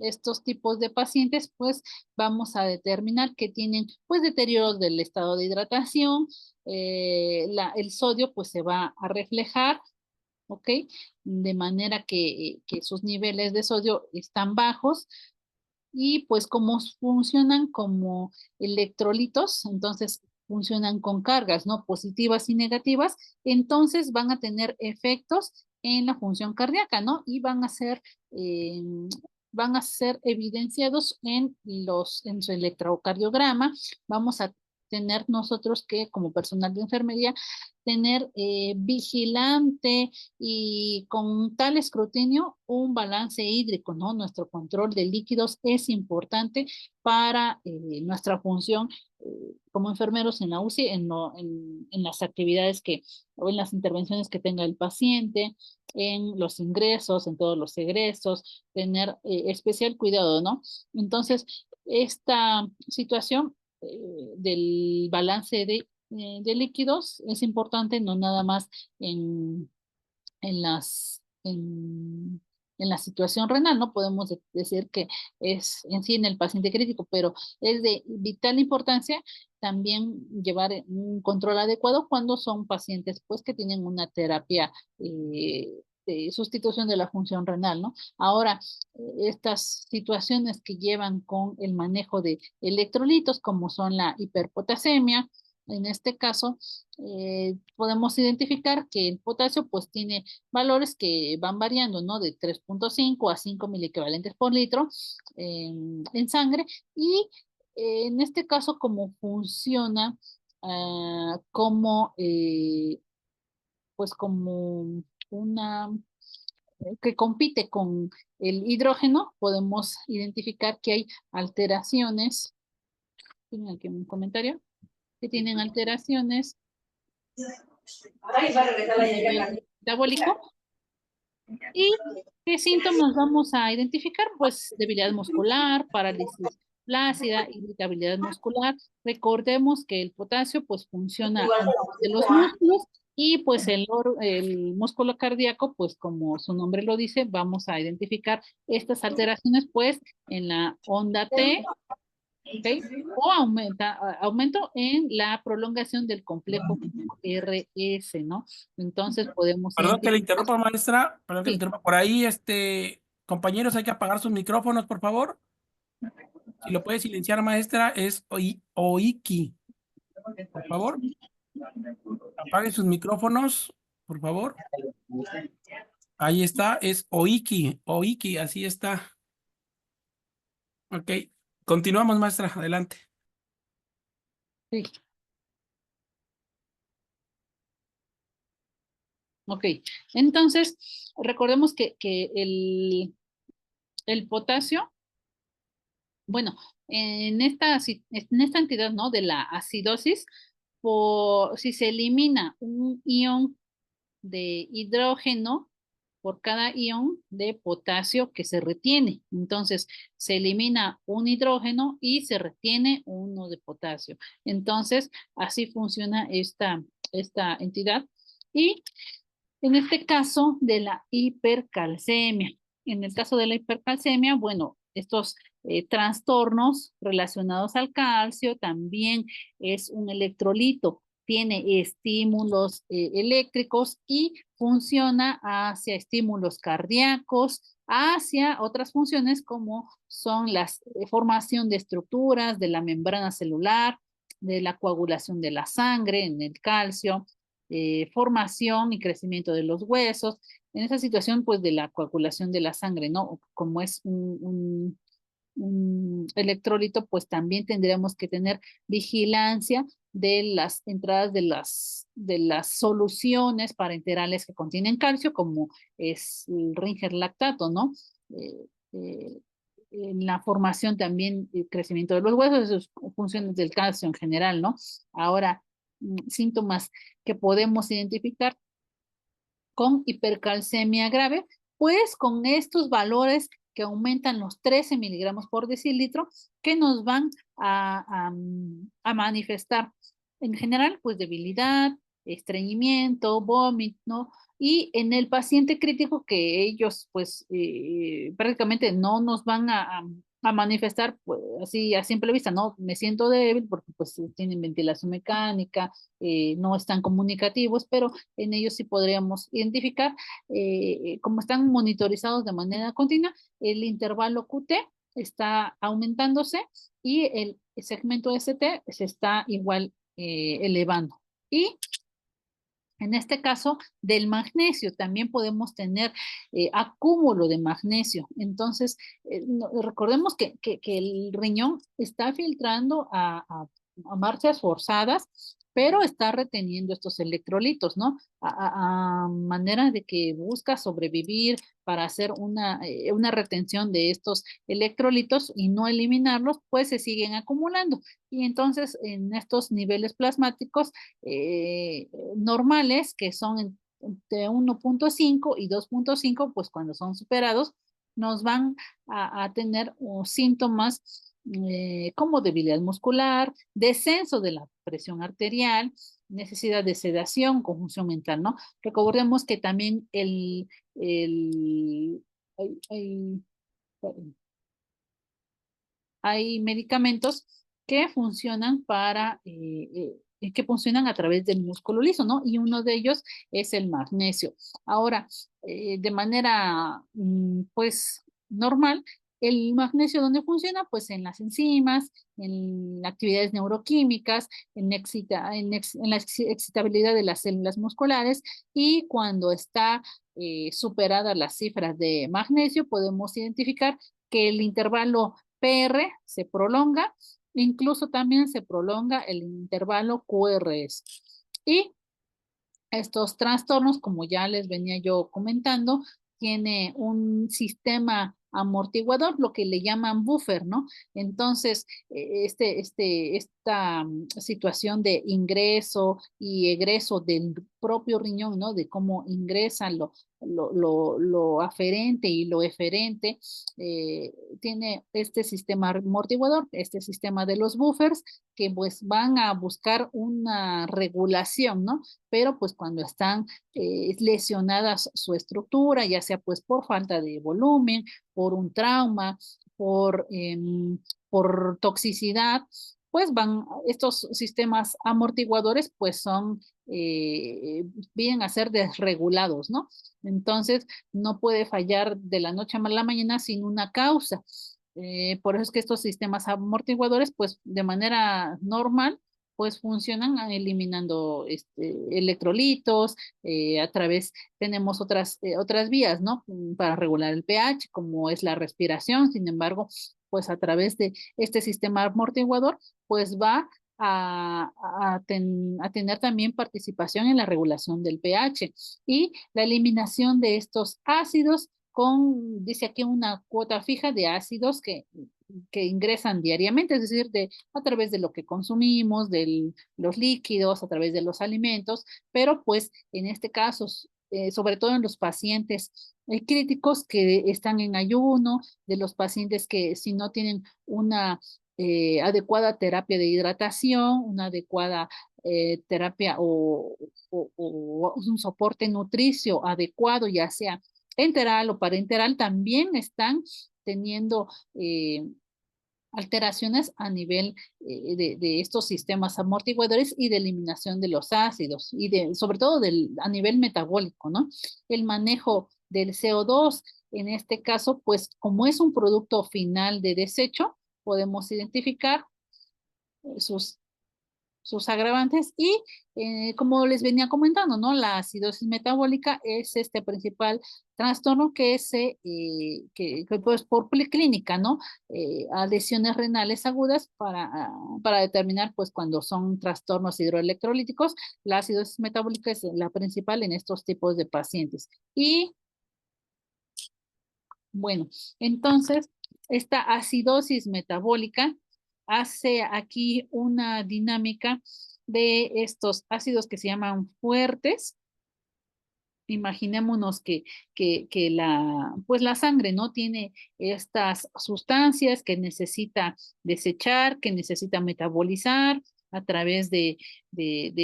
estos tipos de pacientes, pues vamos a determinar que tienen pues deterioro del estado de hidratación, el sodio pues se va a reflejar, ¿ok? De manera que sus niveles de sodio están bajos y pues como funcionan como electrolitos, entonces funcionan con cargas, ¿no? Positivas y negativas, entonces van a tener efectos en la función cardíaca, ¿no? Y eh, van a ser evidenciados en su electrocardiograma. Vamos a tener nosotros que, como personal de enfermería, tener vigilante y con tal escrutinio un balance hídrico, ¿no? Nuestro control de líquidos es importante para nuestra función como enfermeros en la UCI, en las actividades o en las intervenciones que tenga el paciente, en los ingresos, en todos los egresos, tener especial cuidado, ¿no? Entonces, esta situación del balance de líquidos es importante, no nada más en, en las, en la situación renal, no podemos decir que es en sí en el paciente crítico, pero es de vital importancia también llevar un control adecuado cuando son pacientes pues que tienen una terapia de sustitución de la función renal, ¿no? Ahora, estas situaciones que llevan con el manejo de electrolitos, como son la hiperpotasemia, en este caso, podemos identificar que el potasio pues tiene valores que van variando, ¿no? De 3.5 a 5 miliequivalentes por litro en sangre y en este caso como funciona como pues como una que compite con el hidrógeno, podemos identificar que hay alteraciones, tienen aquí un comentario, que tienen alteraciones a nivel metabólico. ¿Y qué síntomas vamos a identificar? Pues debilidad muscular, parálisis flácida, irritabilidad muscular. Recordemos que el potasio pues funciona a nivel de los músculos y pues el músculo cardíaco, pues como su nombre lo dice, vamos a identificar estas alteraciones pues en la onda T, ¿ok? O aumento en la prolongación del complejo RS, ¿no? Entonces podemos Perdón que le identificar. interrumpa, maestra. Perdón que le Sí, interrumpa. Por ahí, compañeros, hay que apagar sus micrófonos, por favor. Si lo puede silenciar, maestra, es Oiki. Por favor, apague sus micrófonos, por favor. Ahí está, es Oiki. Oiki, así está. Ok. Continuamos, maestra. Adelante. sí, ok. Entonces, recordemos que el potasio, bueno, en esta entidad, ¿no? De la acidosis, si se elimina un ion de hidrógeno por cada ion de potasio que se retiene. Entonces, se elimina un hidrógeno y se retiene uno de potasio. Entonces, así funciona esta entidad. Y en este caso de la hipercalcemia. En el caso de la hipercalcemia, bueno, estos trastornos relacionados al calcio también es un electrolito, tiene estímulos eléctricos y funciona hacia estímulos cardíacos, hacia otras funciones como son la formación de estructuras de la membrana celular, de la coagulación de la sangre en el calcio, formación y crecimiento de los huesos, en esa situación pues de la coagulación de la sangre, ¿no? Como es un electrolito, pues también tendríamos que tener vigilancia de las entradas de las soluciones parenterales que contienen calcio, como es el Ringer lactato, ¿no? Eh, eh, en la formación también y crecimiento de los huesos, esas funciones del calcio en general, ¿no? Ahora, síntomas que podemos identificar con hipercalcemia grave, pues con estos valores que aumentan los 13 miligramos por decilitro, que nos van a manifestar en general, pues debilidad, estreñimiento, vómito, ¿no? Y en el paciente crítico que ellos pues prácticamente no nos van a manifestar pues, así a simple vista, no, me siento débil porque pues tienen ventilación mecánica, no están comunicativos, pero en ellos sí podríamos identificar, como están monitorizados de manera continua, el intervalo QT está aumentándose y el segmento ST se está igual elevando. Y en este caso, del magnesio, también podemos tener acúmulo de magnesio. Entonces, recordemos que el riñón está filtrando a marchas forzadas, pero está reteniendo estos electrolitos, ¿no? A manera de que busca sobrevivir para hacer una retención de estos electrolitos y no eliminarlos, pues se siguen acumulando. Y entonces, en estos niveles plasmáticos, normales, que son de 1.5 y 2.5, pues cuando son superados, nos van a tener síntomas como debilidad muscular, descenso de la presión arterial, necesidad de sedación, confusión mental, ¿no? Recordemos que también el hay, hay medicamentos que funcionan que funcionan a través del músculo liso, ¿no? Y uno de ellos es el magnesio. Ahora, de manera, pues, normal, el magnesio, ¿dónde funciona? Pues en las enzimas, en actividades neuroquímicas, en la excitabilidad de las células musculares y cuando está superada las cifras de magnesio, podemos identificar que el intervalo PR se prolonga, incluso también se prolonga el intervalo QRS. Y estos trastornos, como ya les venía yo comentando, tiene un sistema amortiguador, lo que le llaman buffer, ¿no? Entonces, esta situación de ingreso y egreso del propio riñón, ¿no? De cómo ingresan lo aferente y lo eferente, eh, tiene este sistema amortiguador, este sistema de los buffers, que pues van a buscar una regulación, ¿no? Pero pues cuando están lesionadas su estructura, ya sea pues por falta de volumen, por un trauma, por toxicidad, pues van, estos sistemas amortiguadores pues son, vienen a ser desregulados, ¿no? Entonces no puede fallar de la noche a la mañana sin una causa. Por eso es que estos sistemas amortiguadores pues de manera normal pues funcionan eliminando electrolitos, a través, tenemos otras vías, ¿no? Para regular el pH, como es la respiración, sin embargo, pues a través de este sistema amortiguador, pues va a tener también participación en la regulación del pH y la eliminación de estos ácidos con, dice aquí, una cuota fija de ácidos que ingresan diariamente, es decir, a través de lo que consumimos, de los líquidos, a través de los alimentos, pero pues en este caso, sobre todo en los pacientes críticos que están en ayuno, de los pacientes que si no tienen una adecuada terapia de hidratación, una adecuada terapia o un soporte nutricio adecuado, ya sea enteral o parenteral, también están teniendo alteraciones a nivel de estos sistemas amortiguadores y de eliminación de los ácidos y sobre todo a nivel metabólico, ¿no? El manejo del CO2, en este caso, pues como es un producto final de desecho, podemos identificar sus agravantes y como les venía comentando, ¿no? La acidosis metabólica es este principal trastorno que pues por clínica, ¿no? A lesiones renales agudas para determinar pues cuando son trastornos hidroelectrolíticos, la acidosis metabólica es la principal en estos tipos de pacientes. Y bueno, entonces, esta acidosis metabólica hace aquí una dinámica de estos ácidos que se llaman fuertes. Imaginémonos que pues la sangre no tiene estas sustancias que necesita desechar, que necesita metabolizar a través de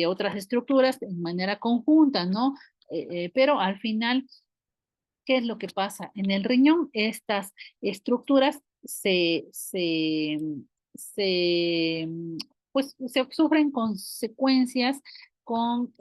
otras estructuras de manera conjunta, ¿no? Pero al final, ¿qué es lo que pasa? En el riñón, estas estructuras se, pues, se sufren consecuencias con,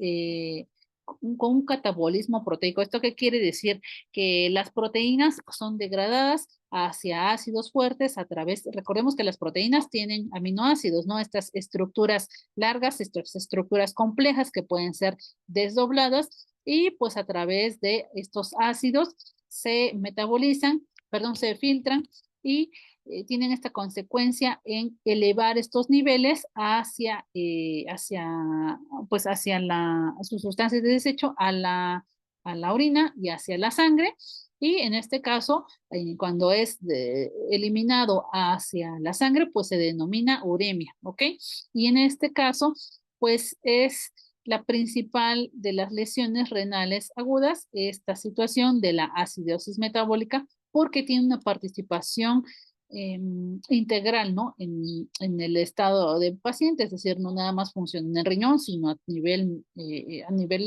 con un catabolismo proteico. ¿Esto qué quiere decir? Que las proteínas son degradadas hacia ácidos fuertes a través, recordemos que las proteínas tienen aminoácidos, ¿no? Estas estructuras largas, estas estructuras complejas que pueden ser desdobladas y pues a través de estos ácidos se metabolizan, perdón, se filtran y tienen esta consecuencia en elevar estos niveles pues hacia sus sustancias de desecho a la orina y hacia la sangre. Y en este caso, cuando es eliminado hacia la sangre, pues se denomina uremia, ¿ok? Y en este caso, pues es la principal de las lesiones renales agudas, esta situación de la acidosis metabólica, porque tiene una participación integral, ¿no? En el estado del paciente, es decir, no nada más funciona en el riñón, sino a nivel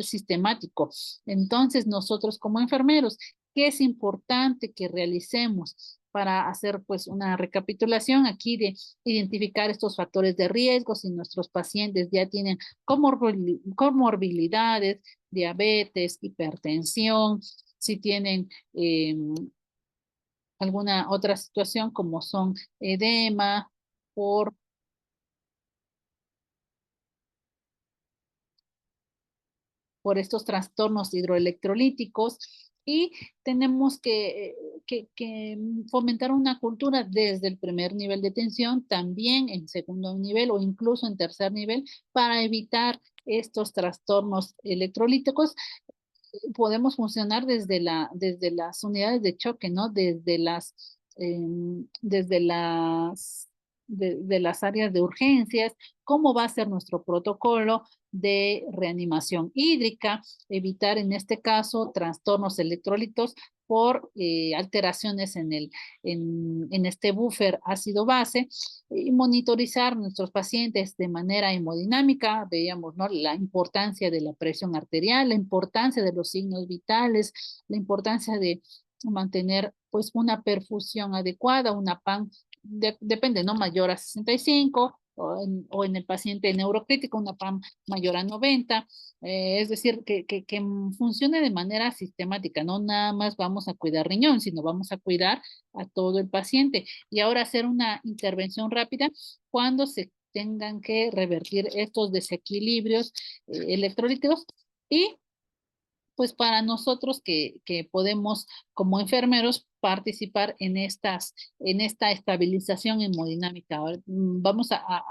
sistemático. Entonces, nosotros como enfermeros, ¿qué es importante que realicemos para hacer pues una recapitulación aquí de identificar estos factores de riesgo si nuestros pacientes ya tienen comorbilidades, diabetes, hipertensión, si tienen alguna otra situación como son edema por, por estos trastornos hidroelectrolíticos y tenemos que fomentar una cultura desde el primer nivel de tensión, también en segundo nivel o incluso en tercer nivel para evitar estos trastornos electrolíticos. Podemos funcionar desde las unidades de choque, ¿no? Desde de las áreas de urgencias, cómo va a ser nuestro protocolo de reanimación hídrica, evitar en este caso trastornos electrolitos por alteraciones en este buffer ácido-base y monitorizar nuestros pacientes de manera hemodinámica. Veíamos, ¿no? La importancia de la presión arterial, la importancia de los signos vitales, la importancia de mantener pues una perfusión adecuada, una PAN, depende, ¿no? Mayor a 65 o en el paciente neurocrítico una PAM mayor a 90, es decir, que funcione de manera sistemática, no nada más vamos a cuidar riñón, sino vamos a cuidar a todo el paciente. Y ahora hacer una intervención rápida cuando se tengan que revertir estos desequilibrios electrolíticos y pues para nosotros que podemos como enfermeros participar en esta estabilización hemodinámica. Ahora, vamos a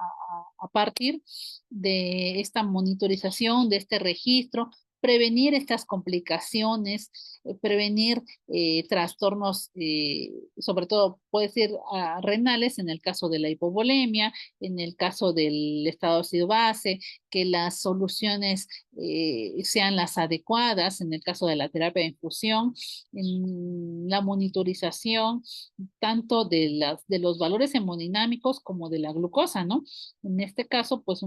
partir de esta monitorización, de este registro, prevenir estas complicaciones, prevenir trastornos, sobre todo puede ser renales en el caso de la hipovolemia, en el caso del estado ácido base, que las soluciones sean las adecuadas en el caso de la terapia de infusión, en la monitorización tanto de los valores hemodinámicos como de la glucosa, ¿no? En este caso, pues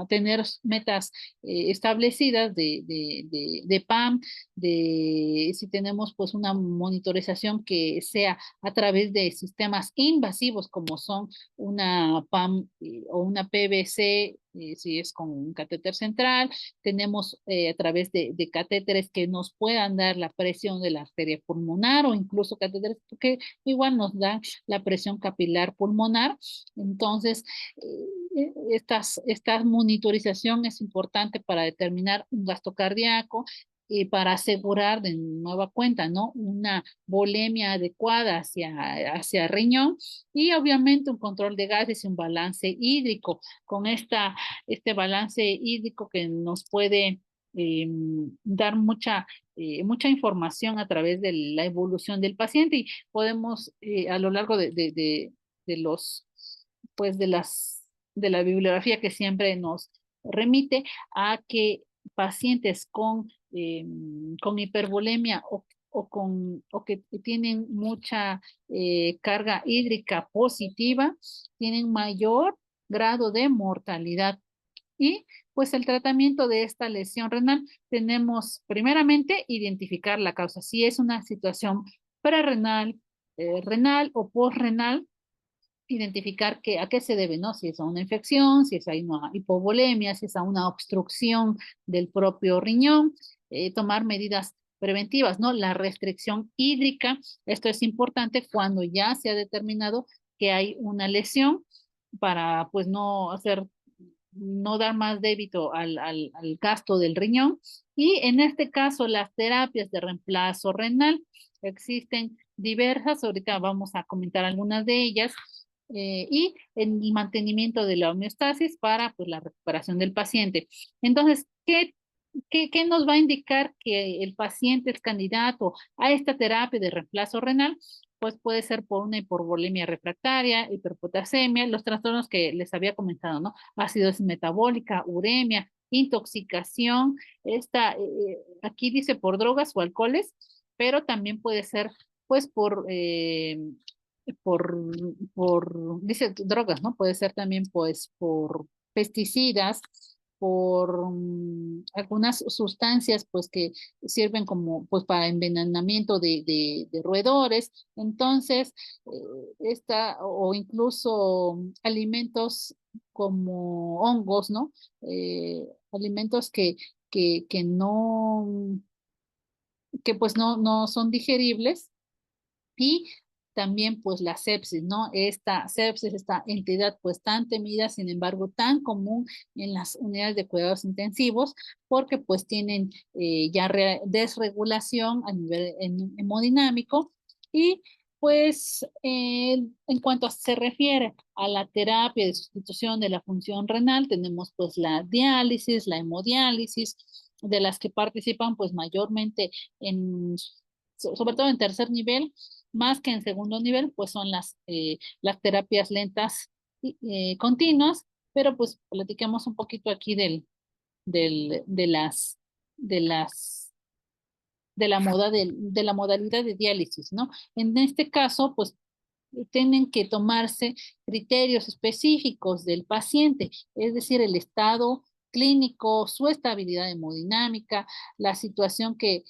tener metas establecidas de PAM, de si tenemos pues una monitorización que sea a través de sistemas invasivos como son una PAM o una PVC, si es con un catéter central, tenemos a través de catéteres que nos puedan dar la presión de la arteria pulmonar o incluso catéteres que igual nos dan la presión capilar pulmonar. Entonces, esta monitorización es importante para determinar un gasto cardíaco y para asegurar de nueva cuenta, ¿no? Una volemia adecuada hacia riñón y obviamente un control de gases y un balance hídrico. Con este balance hídrico que nos puede dar mucha información a través de la evolución del paciente y podemos a lo largo de los, pues de la bibliografía que siempre nos remite a que pacientes con hipervolemia o que tienen mucha carga hídrica positiva tienen mayor grado de mortalidad. Y pues el tratamiento de esta lesión renal, tenemos primeramente identificar la causa. Si es una situación prerrenal, renal o postrenal, identificar a qué se debe, ¿no? Si es a una infección, si es a una hipovolemia, si es a una obstrucción del propio riñón, tomar medidas preventivas, ¿no? La restricción hídrica, esto es importante cuando ya se ha determinado que hay una lesión para pues no dar más débito al gasto del riñón. Y en este caso, las terapias de reemplazo renal existen diversas, ahorita vamos a comentar algunas de ellas, y el mantenimiento de la homeostasis para pues, la recuperación del paciente. Entonces, ¿qué nos va a indicar que el paciente es candidato a esta terapia de reemplazo renal? Pues puede ser por una hipervolemia refractaria, hiperpotasemia, los trastornos que les había comentado, ¿no? Acidosis metabólica, uremia, intoxicación, aquí dice por drogas o alcoholes, pero también puede ser pues por, dice drogas, ¿no? Puede ser también pues por pesticidas, por algunas sustancias pues que sirven como pues para envenenamiento de roedores. Entonces, o incluso alimentos como hongos, ¿no? Alimentos que no, que pues no son digeribles. Y también pues la sepsis, ¿no? Esta sepsis, esta entidad pues tan temida, sin embargo tan común en las unidades de cuidados intensivos, porque pues tienen ya desregulación a nivel hemodinámico. Y pues en cuanto se refiere a la terapia de sustitución de la función renal, tenemos pues la diálisis, la hemodiálisis, de las que participan pues mayormente en, sobre todo en tercer nivel, más que en segundo nivel, pues son las terapias lentas y continuas, pero pues platiquemos un poquito aquí del, de las, de las, de la modalidad de diálisis, ¿no? En este caso, pues tienen que tomarse criterios específicos del paciente, es decir, el estado clínico, su estabilidad hemodinámica, la situación que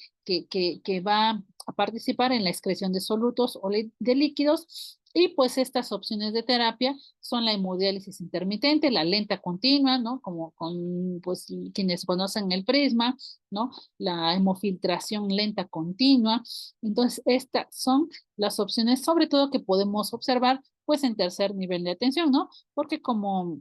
va a participar en la excreción de solutos o de líquidos. Y pues estas opciones de terapia son la hemodiálisis intermitente, la lenta continua, ¿no? Como con pues quienes conocen el prisma, ¿no? La hemofiltración lenta continua. Entonces, estas son las opciones, sobre todo que podemos observar, pues en tercer nivel de atención, ¿no? Porque como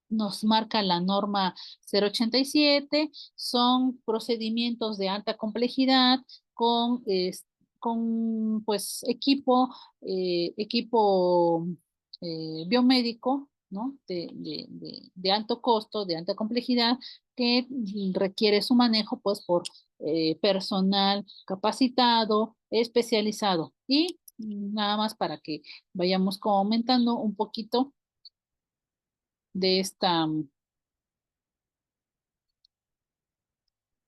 nos marca la norma 087, son procedimientos de alta complejidad con pues equipo biomédico, ¿no? De alto costo, de alta complejidad, que requiere su manejo pues por personal capacitado, especializado. Y nada más para que vayamos comentando un poquito de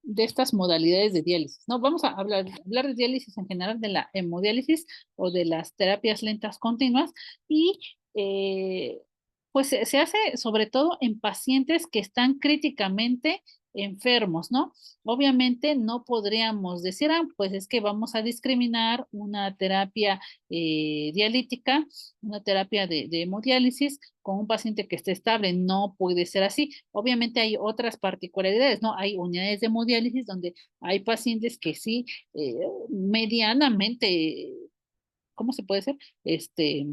de estas modalidades de diálisis, ¿no? Vamos a hablar de diálisis en general, de la hemodiálisis o de las terapias lentas continuas. Y eh, pues se hace sobre todo en pacientes que están críticamente enfermos, ¿no? Obviamente no podríamos decir, pues es que vamos a discriminar una terapia dialítica, una terapia de hemodiálisis con un paciente que esté estable. No puede ser así. Obviamente hay otras particularidades, ¿no? Hay unidades de hemodiálisis donde hay pacientes que sí, medianamente, ¿cómo se puede decir?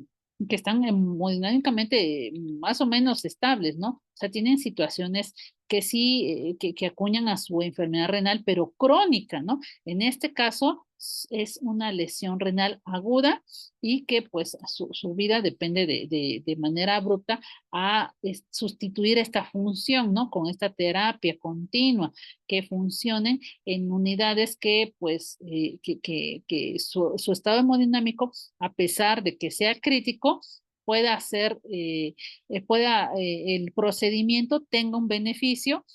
Que están hemodinámicamente más o menos estables, ¿no? O sea, tienen situaciones que sí, que acuñan a su enfermedad renal, pero crónica, ¿no? En este caso es una lesión renal aguda y que pues su vida depende de manera abrupta a sustituir esta función, ¿no? Con esta terapia continua que funcione en unidades que pues que su estado hemodinámico, a pesar de que sea crítico, pueda hacer, el procedimiento tenga un beneficio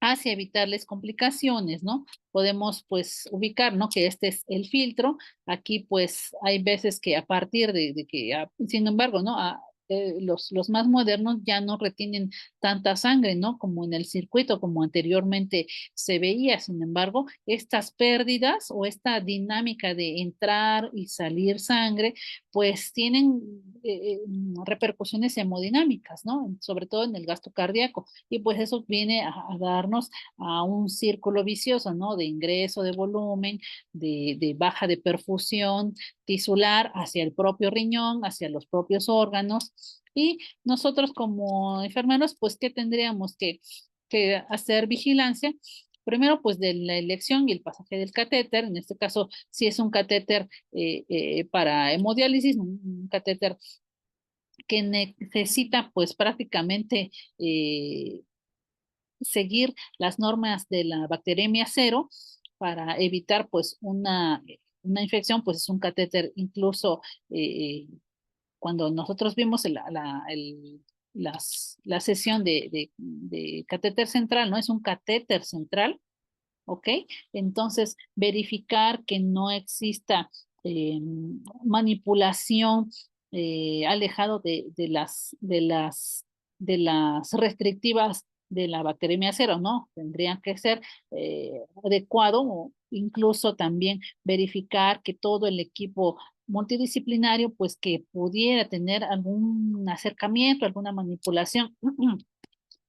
hacia evitarles complicaciones, ¿no? Podemos pues ubicar, ¿no? Que este es el filtro. Aquí pues hay veces que a partir de que, sin embargo, ¿no? los más modernos ya no retienen tanta sangre, ¿no? Como en el circuito, como anteriormente se veía. Sin embargo, estas pérdidas o esta dinámica de entrar y salir sangre, pues tienen repercusiones hemodinámicas, ¿no? Sobre todo en el gasto cardíaco. Y pues eso viene a darnos a un círculo vicioso, ¿no? De ingreso de volumen, de baja de perfusión tisular hacia el propio riñón, hacia los propios órganos. Y nosotros como enfermeros, pues, ¿qué tendríamos que hacer vigilancia? Primero, pues de la elección y el pasaje del catéter, en este caso, si es un catéter para hemodiálisis, un catéter que necesita pues prácticamente seguir las normas de la bacteremia cero para evitar pues una infección, pues es un catéter incluso cuando nosotros vimos la sesión de catéter central, ¿no? Es un catéter central, ¿ok? Entonces, verificar que no exista manipulación alejado de las restrictivas de la bacteremia cero, ¿no? Tendrían que ser adecuado o incluso también verificar que todo el equipo multidisciplinario, pues que pudiera tener algún acercamiento, alguna manipulación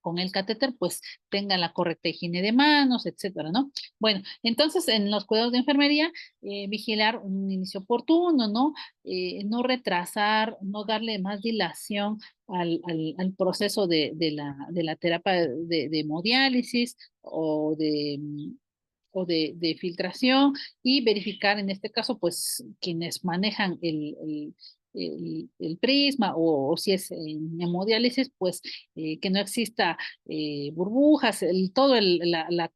con el catéter, pues tenga la correcta higiene de manos, etcétera, ¿no? Bueno, entonces en los cuidados de enfermería, vigilar un inicio oportuno, ¿no? No retrasar, no darle más dilación al proceso de la terapia de hemodiálisis o de filtración y verificar en este caso, pues, quienes manejan el prisma o si es en hemodiálisis, pues, que no exista burbujas, la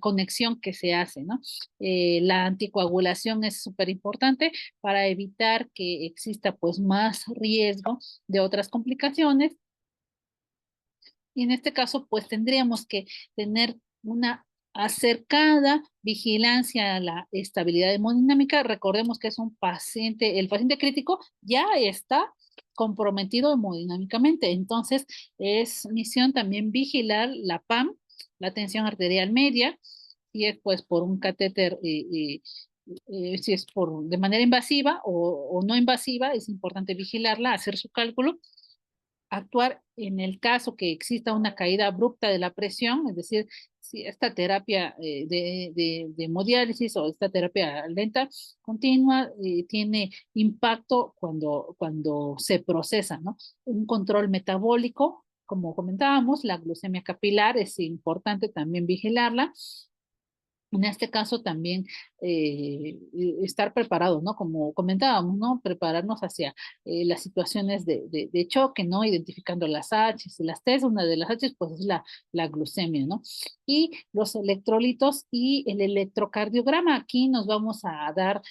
conexión que se hace, ¿no? La anticoagulación es súper importante para evitar que exista, pues, más riesgo de otras complicaciones y en este caso, pues tendríamos que tener una acercada vigilancia a la estabilidad hemodinámica. Recordemos que es un paciente, el paciente crítico ya está comprometido hemodinámicamente. Entonces, es misión también vigilar la PAM, la tensión arterial media, si es pues por un catéter, si es de manera invasiva o no invasiva, es importante vigilarla, hacer su cálculo actuar en el caso que exista una caída abrupta de la presión, es decir, si esta terapia de hemodiálisis o esta terapia lenta continua tiene impacto cuando se procesa, ¿no? Un control metabólico, como comentábamos, la glucemia capilar es importante también vigilarla en este caso también estar preparados, ¿no? Como comentábamos, ¿no? Prepararnos hacia las situaciones de choque, ¿no? Identificando las H y las T, una de las H pues es la glucemia, ¿no? Y los electrolitos y el electrocardiograma. Aquí nos vamos a dar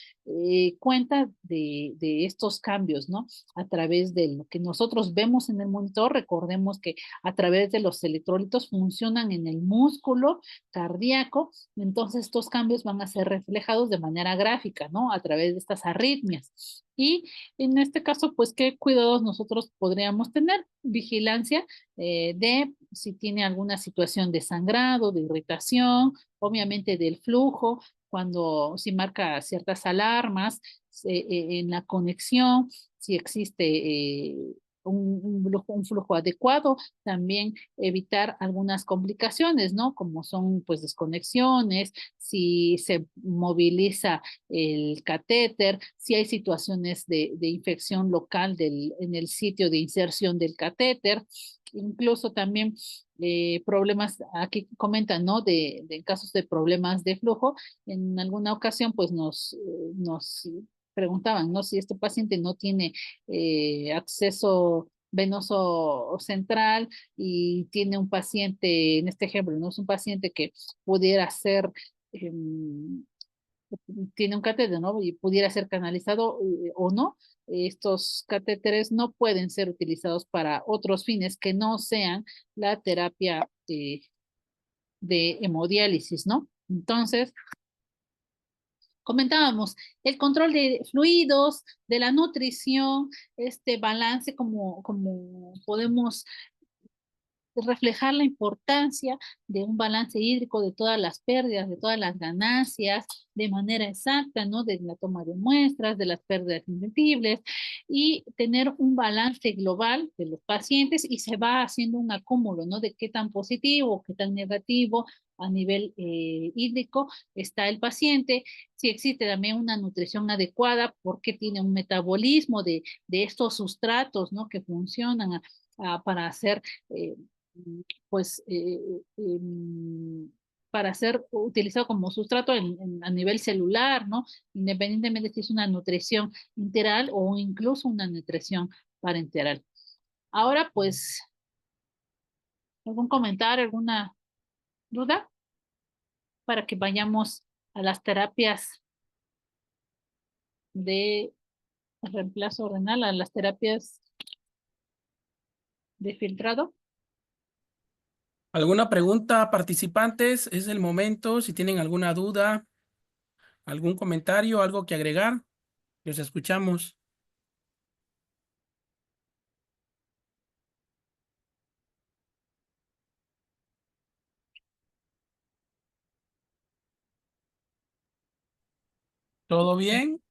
cuenta de estos cambios, ¿no? A través de lo que nosotros vemos en el monitor, recordemos que a través de los electrolitos funcionan en el músculo cardíaco, entonces estos cambios van a ser reflejados de manera gráfica, ¿no? A través de estas arritmias. Y en este caso, pues, ¿qué cuidados nosotros podríamos tener? Vigilancia de si tiene alguna situación de sangrado, de irritación, obviamente del flujo, cuando si marca ciertas alarmas en la conexión, si existe un flujo adecuado, también evitar algunas complicaciones, ¿no? Como son pues desconexiones, si se moviliza el catéter, si hay situaciones de infección local en el sitio de inserción del catéter, incluso también problemas, aquí comentan, ¿no? De casos de problemas de flujo, en alguna ocasión pues nos preguntaban, ¿no? Si este paciente no tiene acceso venoso central y tiene un paciente, en este ejemplo, no es un paciente que pudiera ser, tiene un catéter, ¿no? Y pudiera ser canalizado o no. Estos catéteres no pueden ser utilizados para otros fines que no sean la terapia de hemodiálisis, ¿no? Entonces, comentábamos, el control de fluidos, de la nutrición, este balance como podemos reflejar la importancia de un balance hídrico, de todas las pérdidas, de todas las ganancias, de manera exacta, ¿no? De la toma de muestras, de las pérdidas insensibles y tener un balance global de los pacientes y se va haciendo un acúmulo, ¿no? De qué tan positivo, qué tan negativo a nivel hídrico está el paciente, si existe también una nutrición adecuada, porque tiene un metabolismo de estos sustratos, ¿no? Que funcionan para hacer eh, pues para ser utilizado como sustrato a nivel celular, ¿no? Independientemente si es una nutrición integral o incluso una nutrición parenteral. Ahora, pues, ¿algún comentario, alguna duda? Para que vayamos a las terapias de reemplazo renal, a las terapias de filtrado. ¿Alguna pregunta, participantes? Es el momento. Si tienen alguna duda, algún comentario, algo que agregar, los escuchamos. ¿Todo bien?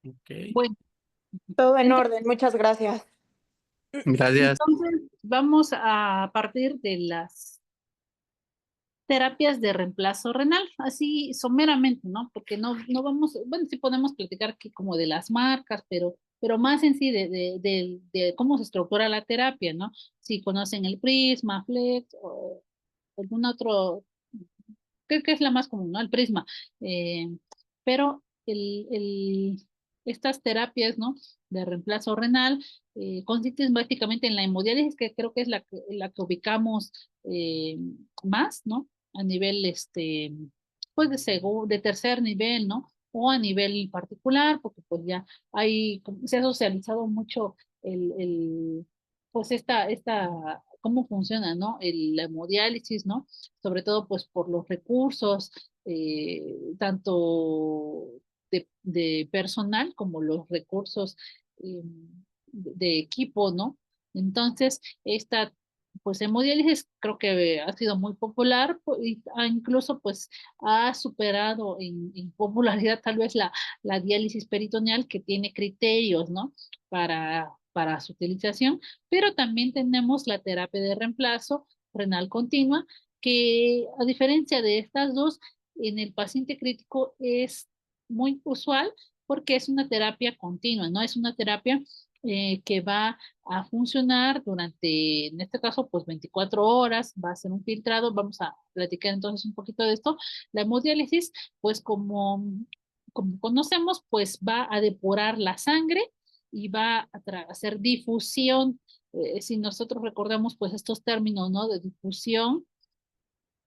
Ok. Bueno, Todo en entonces, orden, muchas gracias. Gracias. vamos a partir de las terapias de reemplazo renal, así someramente, ¿no? Porque no vamos, bueno, sí podemos platicar aquí como de las marcas, pero más en sí de cómo se estructura la terapia, ¿no? Si conocen el Prisma, Flex o algún otro, creo que es la más común, ¿no? El Prisma. Eh, pero estas terapias, ¿no? De reemplazo renal consisten básicamente en la hemodiálisis, que creo que es la que ubicamos más, ¿no? A nivel, pues de tercer nivel, ¿no? O a nivel particular, porque pues ya se ha socializado mucho pues cómo funciona, ¿no? La hemodiálisis, ¿no? Sobre todo pues por los recursos, tanto de personal como los recursos eh, de equipo, ¿no? Entonces, esta pues hemodiálisis creo que ha sido muy popular y incluso pues ha superado en popularidad tal vez la diálisis peritoneal que tiene criterios, ¿no? Para su utilización, pero también tenemos la terapia de reemplazo renal continua, que a diferencia de estas dos, en el paciente crítico es muy usual porque es una terapia continua, ¿no? Es una terapia que va a funcionar durante, en este caso, pues 24 horas, va a ser un filtrado, vamos a platicar entonces un poquito de esto. La hemodiálisis, pues como conocemos, pues va a depurar la sangre y va a hacer difusión. Si nosotros recordamos, pues estos términos, ¿no? De difusión,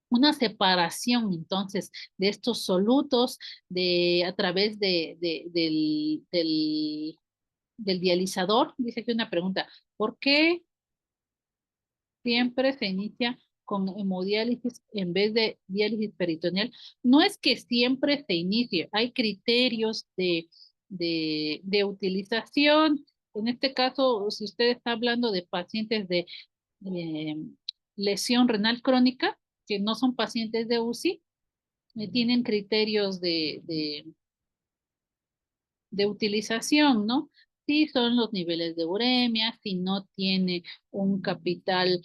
una separación entonces de estos solutos a través del dializador. Dice aquí una pregunta, ¿por qué siempre se inicia con hemodiálisis en vez de diálisis peritoneal? No es que siempre se inicie, hay criterios de utilización. En este caso, si usted está hablando de pacientes de eh, lesión renal crónica, que no son pacientes de UCI, tienen criterios de utilización, ¿no? Si son los niveles de uremia, si no tiene un capital,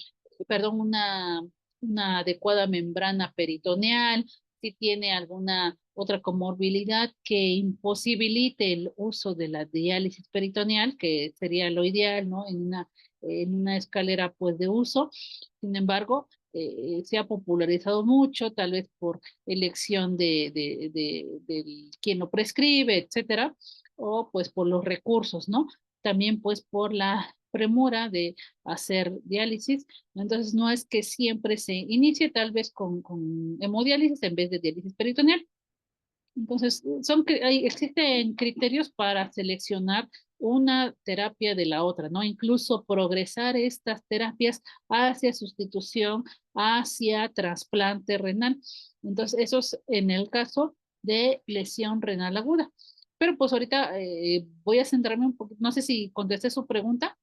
perdón, una adecuada membrana peritoneal, si tiene alguna otra comorbilidad que imposibilite el uso de la diálisis peritoneal, que sería lo ideal, ¿no? En una escalera, pues, de uso. Sin embargo, se ha popularizado mucho, tal vez por elección del quien lo prescribe, etcétera, o pues por los recursos, ¿no? También pues por la premura de hacer diálisis. Entonces no es que siempre se inicie tal vez con hemodiálisis en vez de diálisis peritoneal. Entonces, existen criterios para seleccionar una terapia de la otra, ¿no? Incluso progresar estas terapias hacia sustitución, hacia trasplante renal. Entonces, eso es en el caso de lesión renal aguda. Pero pues ahorita voy a centrarme un poco, no sé si contesté su pregunta.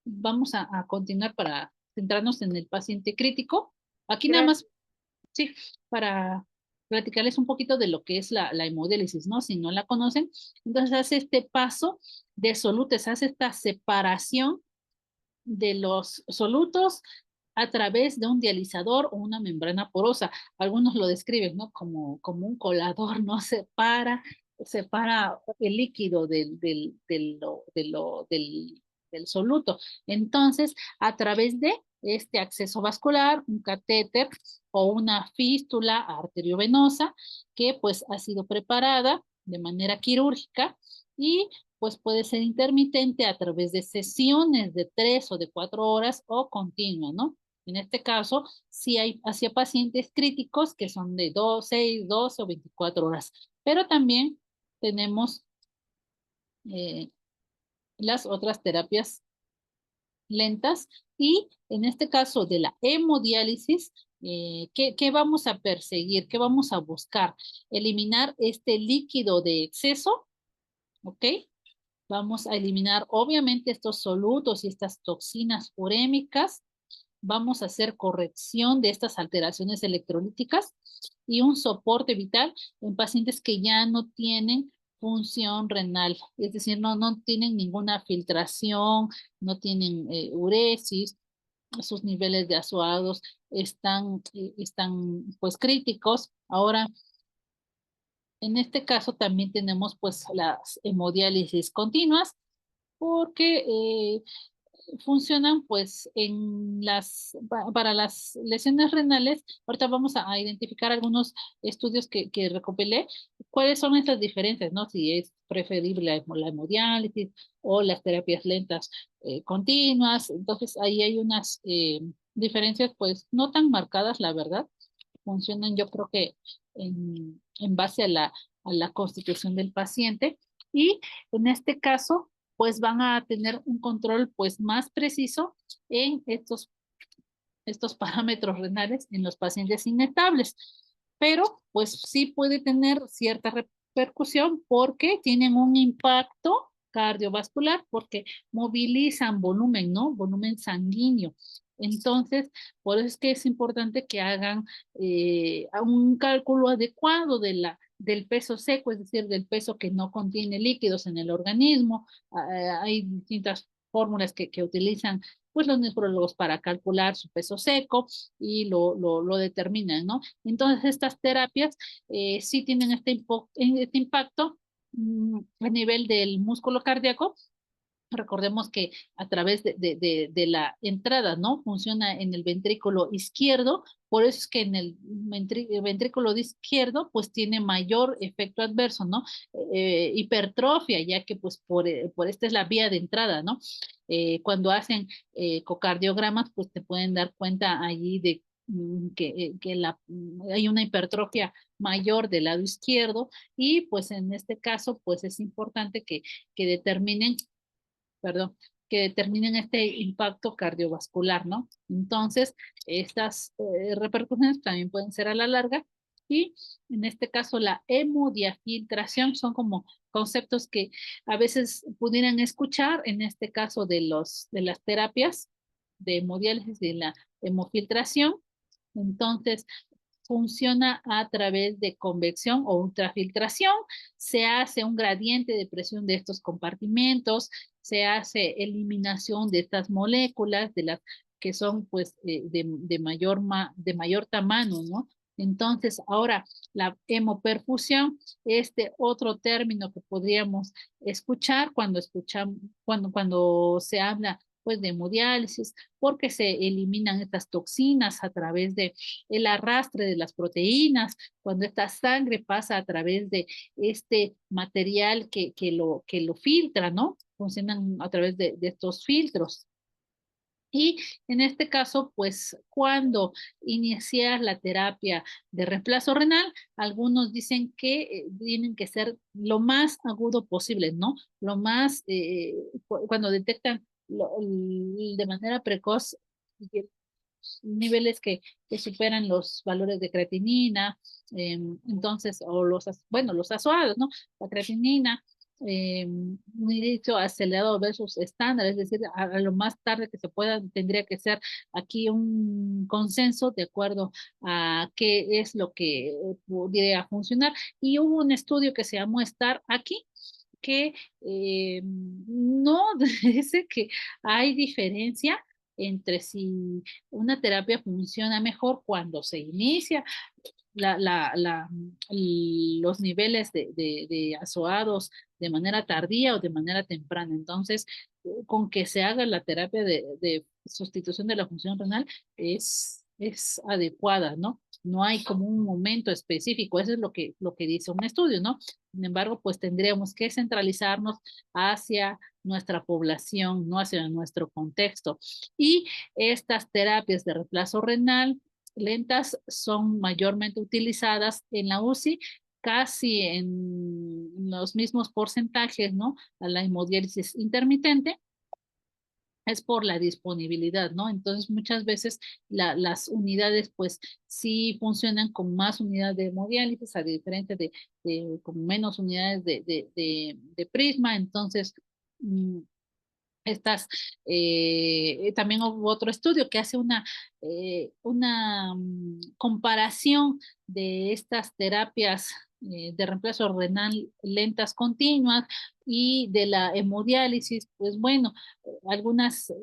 Vamos a continuar para centrarnos en el paciente crítico. Aquí nada Gracias. más, sí, para platicarles un poquito de lo que es la hemodiálisis, ¿no? Si no la conocen, entonces hace este paso de solutos, hace esta separación de los solutos a través de un dializador o una membrana porosa. Algunos lo describen, ¿no? Como un colador, ¿no? Separa el líquido del soluto. Entonces, a través de este acceso vascular, un catéter o una fístula arteriovenosa que pues ha sido preparada de manera quirúrgica y pues puede ser intermitente a través de sesiones de 3 o de 4 horas o continua, ¿no? En este caso, sí hay hacia pacientes críticos que son de 2, 6, 12 o 24 horas, pero también tenemos eh, las otras terapias lentas y en este caso de la hemodiálisis, ¿qué vamos a perseguir? ¿Qué vamos a buscar? Eliminar este líquido de exceso, ¿ok? Vamos a eliminar obviamente estos solutos y estas toxinas urémicas. Vamos a hacer corrección de estas alteraciones electrolíticas y un soporte vital en pacientes que ya no tienen función renal, es decir, no tienen ninguna filtración, no tienen uresis, sus niveles de azoados están pues críticos. Ahora, en este caso también tenemos pues las hemodiálisis continuas porque funcionan pues para las lesiones renales. Ahorita vamos a identificar algunos estudios que recopilé. ¿Cuáles son estas diferencias, no? Si es preferible la hemodiálisis o las terapias lentas continuas. Entonces ahí hay unas diferencias pues no tan marcadas, la verdad. Funcionan yo creo que en base a la constitución del paciente. Y en este caso, pues van a tener un control pues más preciso en estos parámetros renales en los pacientes inestables. Pero pues sí puede tener cierta repercusión porque tienen un impacto cardiovascular, porque movilizan volumen, ¿no? Volumen sanguíneo. Entonces, por eso es que es importante que hagan un cálculo adecuado del peso seco, es decir, del peso que no contiene líquidos en el organismo. Hay distintas fórmulas que utilizan pues los nefrólogos para calcular su peso seco y lo determinan, ¿no? Entonces estas terapias sí tienen este impacto a nivel del músculo cardíaco. Recordemos que a través de la entrada, ¿no? Funciona en el ventrículo izquierdo, por eso es que en el ventrículo izquierdo, pues tiene mayor efecto adverso, ¿no? Hipertrofia, ya que pues por esta es la vía de entrada, ¿no? Cuando hacen ecocardiogramas, pues te pueden dar cuenta allí de hay una hipertrofia mayor del lado izquierdo y pues en este caso, pues es importante que determinen perdón, que determinen este impacto cardiovascular, ¿no? Entonces, estas repercusiones también pueden ser a la larga y en este caso la hemodiafiltración son como conceptos que a veces pudieran escuchar, en este caso de las terapias de hemodiálisis y la hemofiltración. Entonces, funciona a través de convección o ultrafiltración, se hace un gradiente de presión de estos compartimentos, se hace eliminación de estas moléculas, de las que son pues de mayor tamaño, ¿no? Entonces, ahora la hemoperfusión, este otro término que podríamos escuchar cuando se habla pues de hemodiálisis, porque se eliminan estas toxinas a través de el arrastre de las proteínas, cuando esta sangre pasa a través de este material que lo filtra, ¿no? Funcionan a través de estos filtros. Y en este caso, pues cuando iniciar la terapia de reemplazo renal, algunos dicen que tienen que ser lo más agudo posible, ¿no? Lo más, cuando detectan de manera precoz niveles que superan los valores de creatinina, entonces, o bueno, los azoados, ¿no? La creatinina, un inicio acelerado versus estándar, es decir, a lo más tarde que se pueda, tendría que ser aquí un consenso de acuerdo a qué es lo que podría funcionar. Y hubo un estudio que se llamó STAR aquí, que no dice que hay diferencia entre si una terapia funciona mejor cuando se inicia los niveles de azoados de manera tardía o de manera temprana. Entonces, con que se haga la terapia de sustitución de la función renal es adecuada, ¿no? No hay como un momento específico, eso es lo que dice un estudio, ¿no? Sin embargo, pues tendríamos que centralizarnos hacia nuestra población, no hacia nuestro contexto. Y estas terapias de reemplazo renal lentas son mayormente utilizadas en la UCI, casi en los mismos porcentajes, ¿no? A la hemodiálisis intermitente es por la disponibilidad, ¿no? Entonces, muchas veces las unidades, pues, sí funcionan con más unidades de hemodiálisis, a diferencia con menos unidades de prisma. Entonces, mm, estas, también hubo otro estudio que hace una comparación de estas terapias de reemplazo renal lentas continuas y de la hemodiálisis, pues bueno, algunas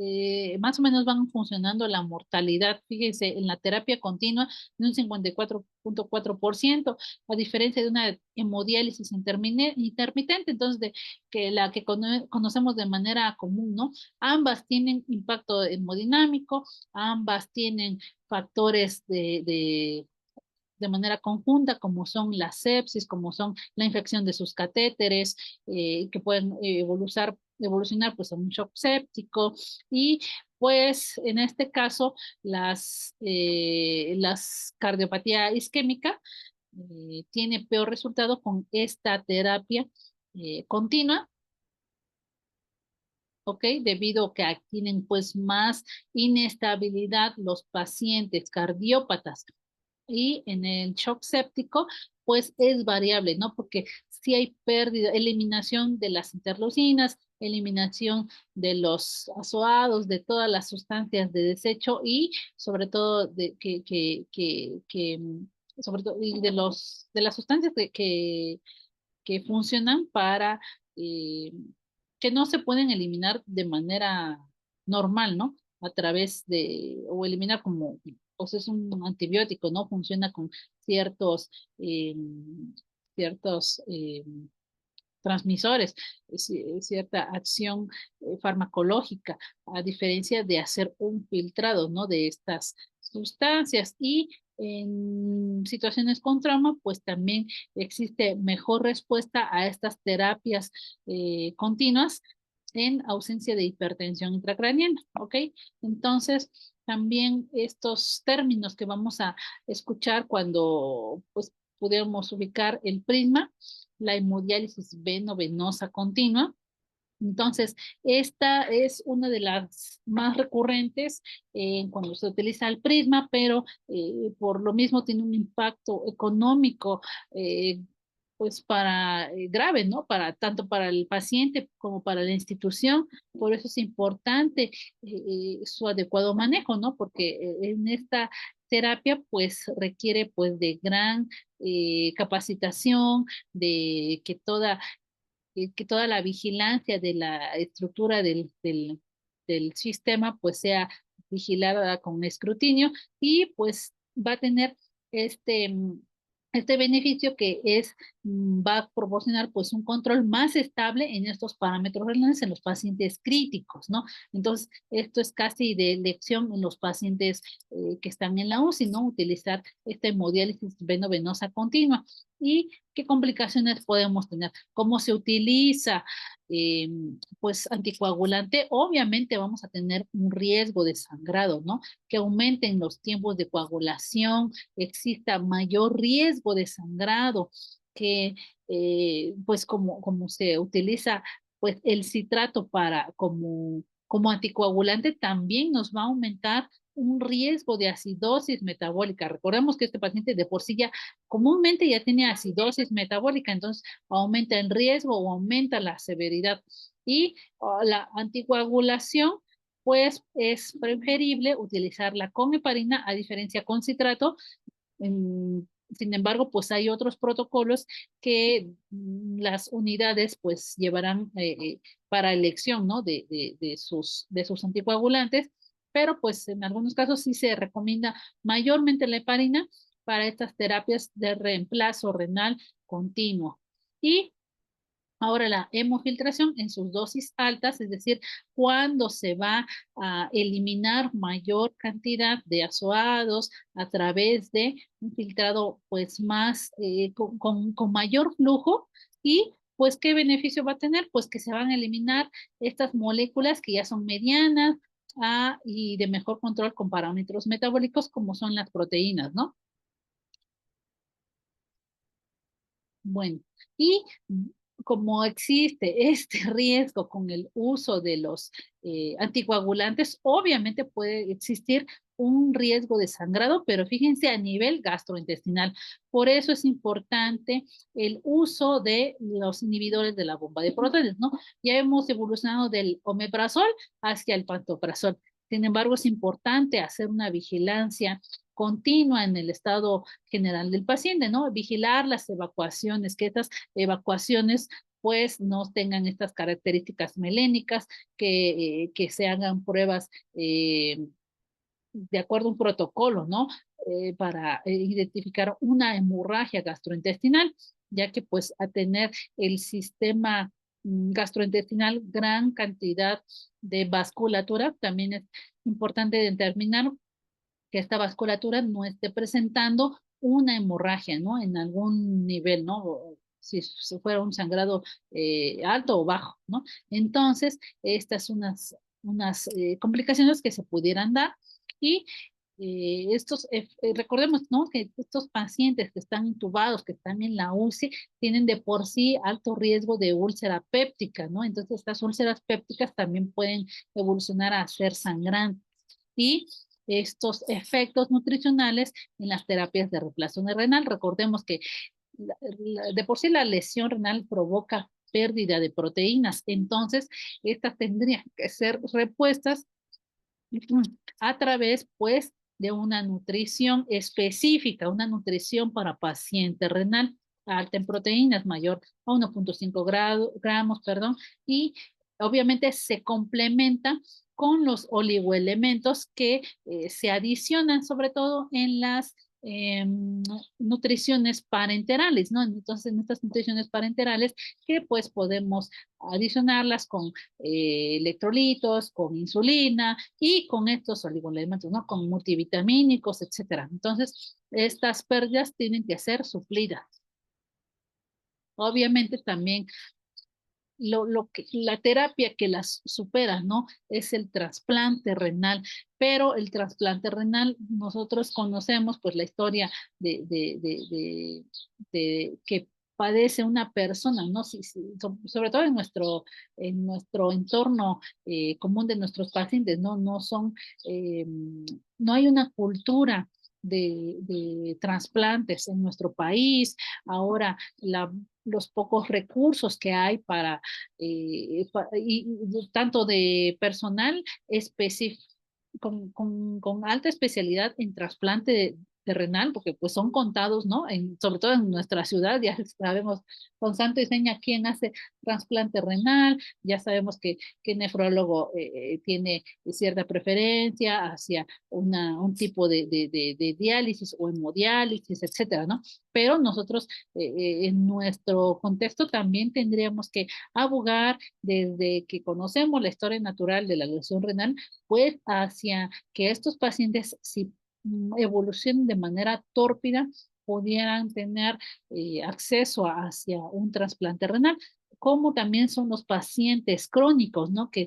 más o menos van funcionando la mortalidad, fíjense, en la terapia continua de un 54.4%, a diferencia de una hemodiálisis intermitente, entonces que la que conocemos de manera común, ¿no? Ambas tienen impacto hemodinámico, ambas tienen factores de manera conjunta, como son la sepsis, como son la infección de sus catéteres, que pueden evolucionar pues a un shock séptico y pues en este caso las cardiopatía isquémica tiene peor resultado con esta terapia continua, ¿ok? Debido a que tienen pues más inestabilidad los pacientes cardiópatas y en el shock séptico pues es variable, ¿no? Porque si hay pérdida, eliminación de las interleucinas, eliminación de los azoados, de todas las sustancias de desecho y sobre todo sobre todo y de las sustancias que funcionan para eh, que no se pueden eliminar de manera normal, ¿no? A través o eliminar como, pues es un antibiótico, ¿no? Funciona con ciertos, eh, ciertos transmisores, cierta acción farmacológica, a diferencia de hacer un filtrado, ¿no? De estas sustancias y en situaciones con trauma, pues también existe mejor respuesta a estas terapias continuas en ausencia de hipertensión intracraniana, ¿ok? Entonces, también estos términos que vamos a escuchar cuando, pues, pudiéramos ubicar el prisma, la hemodiálisis veno-venosa continua. Entonces, esta es una de las más recurrentes cuando se utiliza el prisma, pero por lo mismo tiene un impacto económico eh, pues para grave, ¿no? Tanto para el paciente como para la institución. Por eso es importante su adecuado manejo, ¿no? Porque en esta terapia pues requiere pues de gran capacitación, de que toda la vigilancia de la estructura del sistema pues sea vigilada con escrutinio y pues va a tener este, este beneficio que va a proporcionar pues un control más estable en estos parámetros renales en los pacientes críticos, ¿no? Entonces, esto es casi de elección en los pacientes que están en la UCI, ¿no? Utilizar esta hemodiálisis veno-venosa continua. ¿Y qué complicaciones podemos tener? ¿Cómo se utiliza? Eh, pues anticoagulante, obviamente vamos a tener un riesgo de sangrado, ¿no? Que aumenten los tiempos de coagulación, exista mayor riesgo de sangrado, que pues como se utiliza pues el citrato como anticoagulante, también nos va a aumentar un riesgo de acidosis metabólica. Recordemos que este paciente de por sí ya comúnmente ya tiene acidosis metabólica, entonces aumenta el riesgo o aumenta la severidad. Y la anticoagulación, pues es preferible utilizarla con heparina a diferencia con citrato. Sin embargo, pues hay otros protocolos que las unidades pues llevarán para elección, ¿no? De sus anticoagulantes, pero pues en algunos casos sí se recomienda mayormente la heparina para estas terapias de reemplazo renal continuo. Y ahora la hemofiltración en sus dosis altas, es decir, cuando se va a eliminar mayor cantidad de azoados a través de un filtrado pues más, con mayor flujo y pues ¿qué beneficio va a tener? Pues que se van a eliminar estas moléculas que ya son medianas y de mejor control con parámetros metabólicos como son las proteínas, ¿no? Bueno, y como existe este riesgo con el uso de los anticoagulantes, obviamente puede existir un riesgo de sangrado, pero fíjense a nivel gastrointestinal. Por eso es importante el uso de los inhibidores de la bomba de protones, ¿no? Ya hemos evolucionado del omeprazol hacia el pantoprazol. Sin embargo, es importante hacer una vigilancia continua en el estado general del paciente, ¿no? Vigilar las evacuaciones, que estas evacuaciones pues no tengan estas características melénicas, que se hagan pruebas de acuerdo a un protocolo, ¿no? Para identificar una hemorragia gastrointestinal, ya que pues a tener el sistema gastrointestinal gran cantidad de vasculatura, también es importante determinar que esta vasculatura no esté presentando una hemorragia, ¿no? En algún nivel, ¿no? Si fuera un sangrado alto o bajo, ¿no? Entonces, estas son unas complicaciones que se pudieran dar y recordemos, ¿no? Que estos pacientes que están intubados, que están en la UCI, tienen de por sí alto riesgo de úlcera péptica, ¿no? Entonces, estas úlceras pépticas también pueden evolucionar a ser sangrantes. Y estos efectos nutricionales en las terapias de reemplazo renal. Recordemos que de por sí la lesión renal provoca pérdida de proteínas, entonces estas tendrían que ser repuestas a través, pues, de una nutrición específica, una nutrición para paciente renal alta en proteínas, mayor a 1.5 gramos, perdón, y obviamente se complementa con los oligoelementos que se adicionan sobre todo en las nutriciones parenterales, ¿no? Entonces, en estas nutriciones parenterales que pues podemos adicionarlas con electrolitos, con insulina y con estos oligoelementos, ¿no? Con multivitamínicos, etcétera. Entonces, estas pérdidas tienen que ser suplidas. Obviamente también la terapia que las supera, ¿no? Es el trasplante renal, pero el trasplante renal, nosotros conocemos pues la historia de que padece una persona, ¿no? Sobre todo en nuestro entorno común de nuestros pacientes, ¿no? No hay una cultura de trasplantes en nuestro país. Ahora, los pocos recursos que hay tanto de personal específico con alta especialidad en trasplante de renal, porque pues son contados, ¿no? Sobre todo en nuestra ciudad, ya sabemos con santo y seña quién hace trasplante renal, ya sabemos que nefrólogo tiene cierta preferencia hacia un tipo de diálisis o hemodiálisis, etcétera, ¿no? Pero nosotros en nuestro contexto también tendríamos que abogar desde que conocemos la historia natural de la lesión renal, pues hacia que estos pacientes, si evolucionen de manera tórpida, pudieran tener acceso hacia un trasplante renal, como también son los pacientes crónicos, ¿no? Que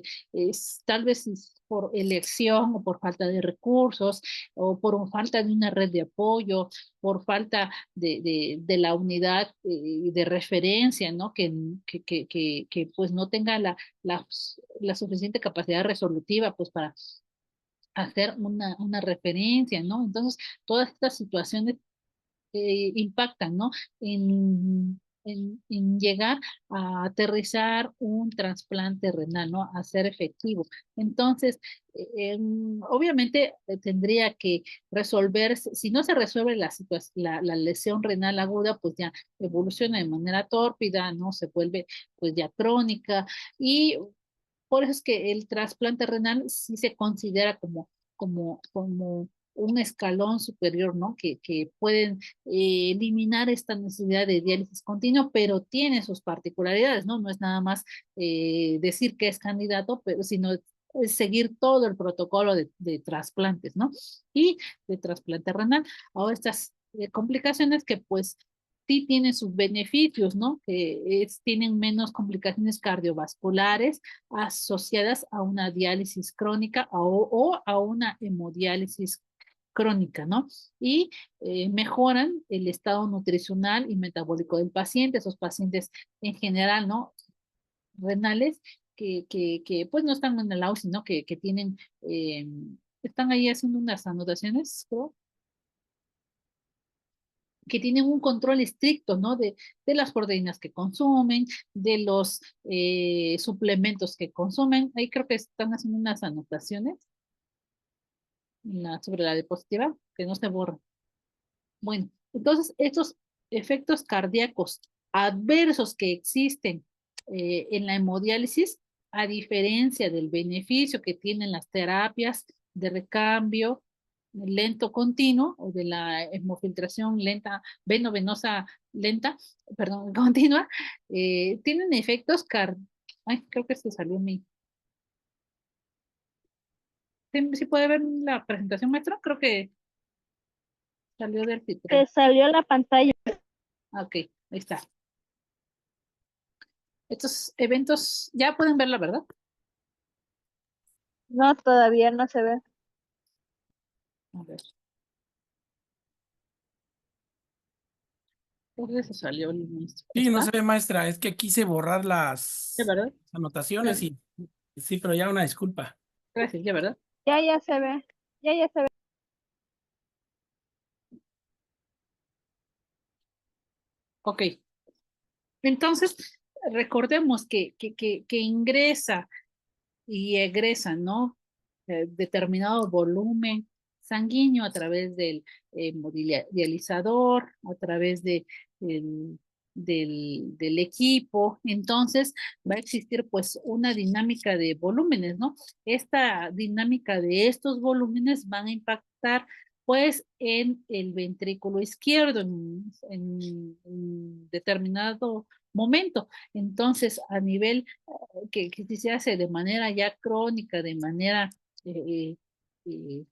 tal vez por elección o por falta de recursos o por falta de una red de apoyo, por falta de la unidad de referencia, ¿no? Que pues no tenga la suficiente capacidad resolutiva pues para hacer una referencia, ¿no? Entonces, todas estas situaciones impactan, ¿no? En llegar a aterrizar un trasplante renal, ¿no? A ser efectivo. Entonces, obviamente tendría que resolverse, si no se resuelve la lesión renal aguda, pues ya evoluciona de manera tórpida, ¿no? Se vuelve pues ya crónica y por eso es que el trasplante renal sí se considera como un escalón superior, ¿no? Que pueden eliminar esta necesidad de diálisis continua, pero tiene sus particularidades, ¿no? No es nada más decir que es candidato, pero sino es seguir todo el protocolo de trasplantes, ¿no? Y de trasplante renal. Ahora estas complicaciones que pues sí tienen sus beneficios, ¿no? Que tienen menos complicaciones cardiovasculares asociadas a una diálisis crónica o a una hemodiálisis crónica, ¿no? Y mejoran el estado nutricional y metabólico del paciente, esos pacientes en general, ¿no? Renales que pues no están en el UCI, ¿no? Que tienen, están ahí haciendo unas anotaciones, creo, que tienen un control estricto, ¿no? De las proteínas que consumen, de los suplementos que consumen. Ahí creo que están haciendo unas anotaciones sobre la diapositiva, que no se borran. Bueno, entonces estos efectos cardíacos adversos que existen en la hemodiálisis, a diferencia del beneficio que tienen las terapias de recambio lento continuo o de la hemofiltración lenta, venovenosa lenta, perdón, continua, tienen efectos Ay, creo que se salió mi. ¿Sí puede ver la presentación, maestro? Creo que salió del Se título. salió la pantalla. Ok, ahí está. Estos eventos ya pueden verla, ¿verdad? No, todavía no se ve. A ver. ¿Por qué se salió el maestro? Sí, no ¿Está? se ve, maestra, es que quise borrar ¿Ya, las verdad? anotaciones y sí, pero ya una disculpa. Gracias, ¿ya, verdad? Ya se ve. Ya se ve. Ok. Entonces, recordemos que ingresa y egresa, ¿no? Determinado volumen sanguíneo a través del dializador, a través del equipo. Entonces, va a existir pues una dinámica de volúmenes, ¿no? Esta dinámica de estos volúmenes van a impactar pues en el ventrículo izquierdo en determinado momento. Entonces, a nivel que se hace de manera ya crónica, de manera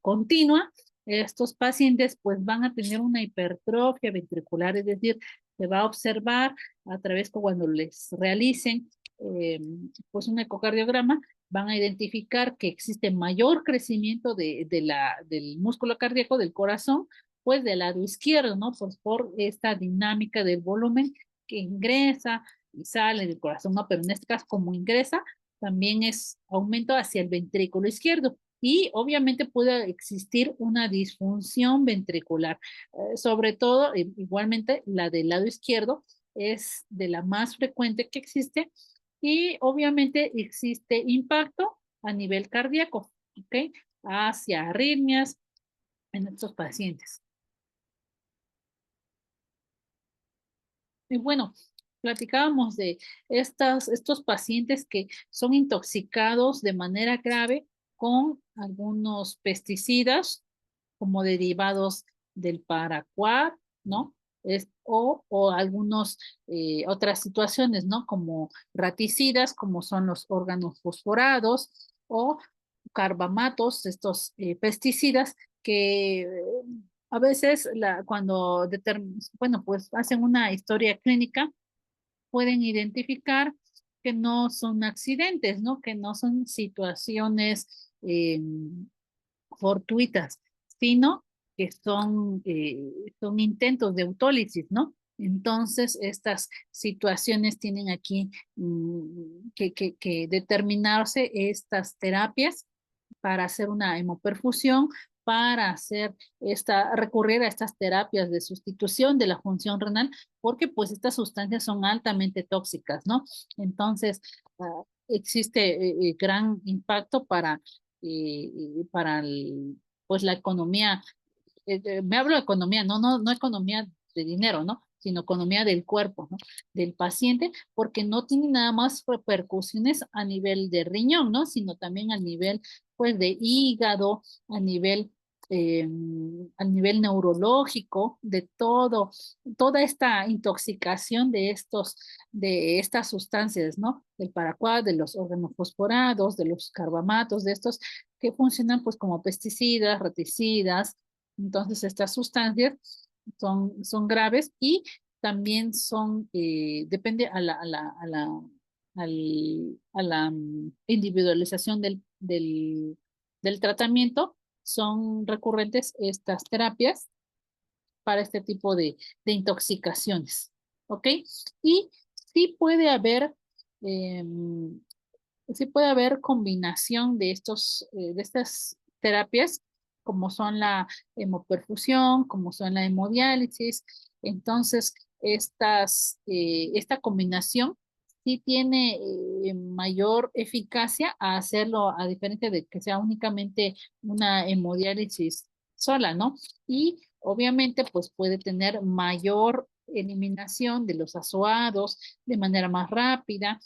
continua, estos pacientes pues van a tener una hipertrofia ventricular, es decir, se va a observar a través de cuando les realicen pues un ecocardiograma, van a identificar que existe mayor crecimiento del músculo cardíaco del corazón, pues del lado izquierdo, ¿no? Pues por esta dinámica del volumen que ingresa y sale del corazón, ¿no? Pero en este caso, como ingresa, también es aumento hacia el ventrículo izquierdo. Y obviamente puede existir una disfunción ventricular, sobre todo, igualmente, la del lado izquierdo es de la más frecuente que existe y obviamente existe impacto a nivel cardíaco, ¿ok? Hacia arritmias en estos pacientes. Y bueno, platicábamos de estos pacientes que son intoxicados de manera grave con algunos pesticidas como derivados del paraquat, ¿no? O algunos otras situaciones, ¿no? Como raticidas, como son los órganos fosforados o carbamatos, estos pesticidas que a veces cuando bueno, pues hacen una historia clínica, pueden identificar que no son accidentes, ¿no? Que no son situaciones fortuitas, sino que son intentos de autólisis, ¿no? Entonces, estas situaciones tienen aquí que determinarse estas terapias para hacer una hemoperfusión, para recurrir a estas terapias de sustitución de la función renal, porque pues estas sustancias son altamente tóxicas, ¿no? Entonces, existe gran impacto pues la economía. Me hablo de economía, no economía de dinero, ¿no? Sino economía del cuerpo, ¿no? Del paciente, porque no tiene nada más repercusiones a nivel de riñón, ¿no? Sino también a nivel, pues, de hígado, a nivel, eh, a nivel neurológico, de toda esta intoxicación de estas sustancias, ¿no? Del paraquat, de los organofosforados, de los carbamatos, de estos que funcionan, pues, como pesticidas, reticidas. Entonces, estas sustancias son graves y también depende a la individualización del tratamiento, son recurrentes estas terapias para este tipo de intoxicaciones, ¿ok? Y sí puede haber, em, sí puede haber combinación de estas terapias, como son la hemoperfusión, como son la hemodiálisis. Entonces, esta combinación sí tiene mayor eficacia a hacerlo, a diferencia de que sea únicamente una hemodiálisis sola, ¿no? Y obviamente, pues puede tener mayor eliminación de los azoados de manera más rápida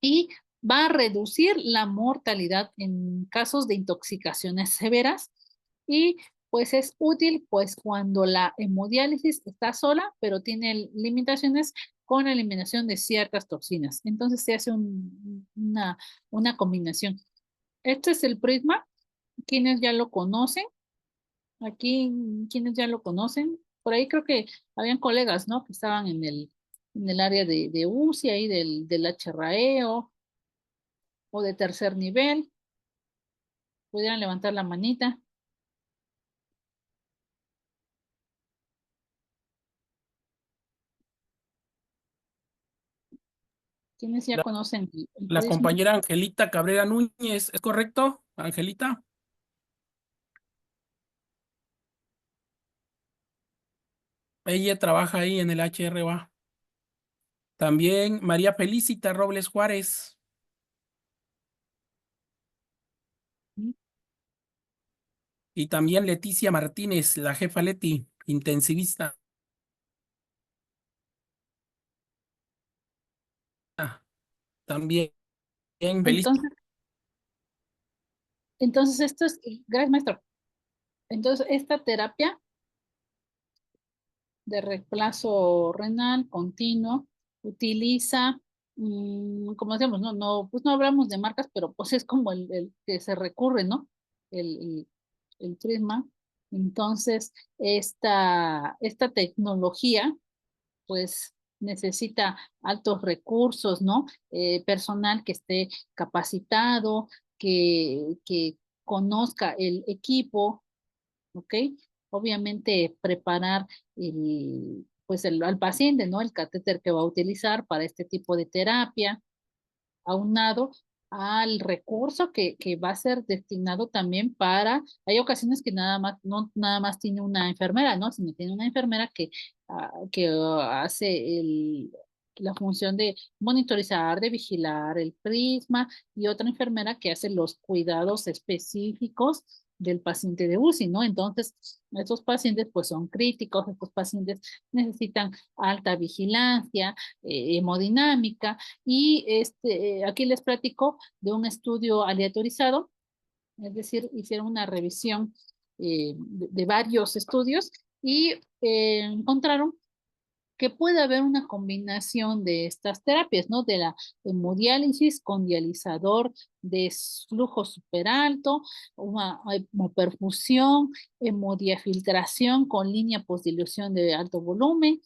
y va a reducir la mortalidad en casos de intoxicaciones severas y pues es útil pues cuando la hemodiálisis está sola, pero tiene limitaciones con la eliminación de ciertas toxinas. Entonces se hace una combinación. Este es el prisma, quienes ya lo conocen, aquí quienes ya lo conocen, por ahí creo que habían colegas, ¿no? Que estaban en el área de UCI, ahí del HRAEO, o de tercer nivel, pudieran levantar la manita. ¿Quiénes ya La, conocen el la prisma? compañera Angelita Cabrera Núñez, ¿es correcto, Angelita? Ella trabaja ahí en el HRA. También María Felicita Robles Juárez. Y también Leticia Martínez, la jefa Leti, intensivista. También Felicita. Entonces, entonces esto es, gracias maestro. Entonces, esta terapia de reemplazo renal continuo utiliza, como decíamos, pues no hablamos de marcas, pero pues es como el que se recurre, ¿no? El, el prisma. Entonces, esta tecnología pues necesita altos recursos, ¿no? Personal que esté capacitado, que conozca el equipo, ¿ok? Obviamente preparar al paciente, ¿no? El catéter que va a utilizar para este tipo de terapia, aunado al recurso que va a ser destinado también hay ocasiones que no nada más tiene una enfermera, ¿no? Sino tiene una enfermera que hace la función de monitorizar, de vigilar el prisma y otra enfermera que hace los cuidados específicos del paciente de UCI, ¿no? Entonces, estos pacientes pues son críticos, estos pacientes necesitan alta vigilancia, hemodinámica, y aquí les platico de un estudio aleatorizado, es decir, hicieron una revisión de varios estudios y encontraron que puede haber una combinación de estas terapias, ¿no? De la hemodiálisis con dializador de flujo superalto, una hemoperfusión, hemodiafiltración con línea postdilución de alto volumen.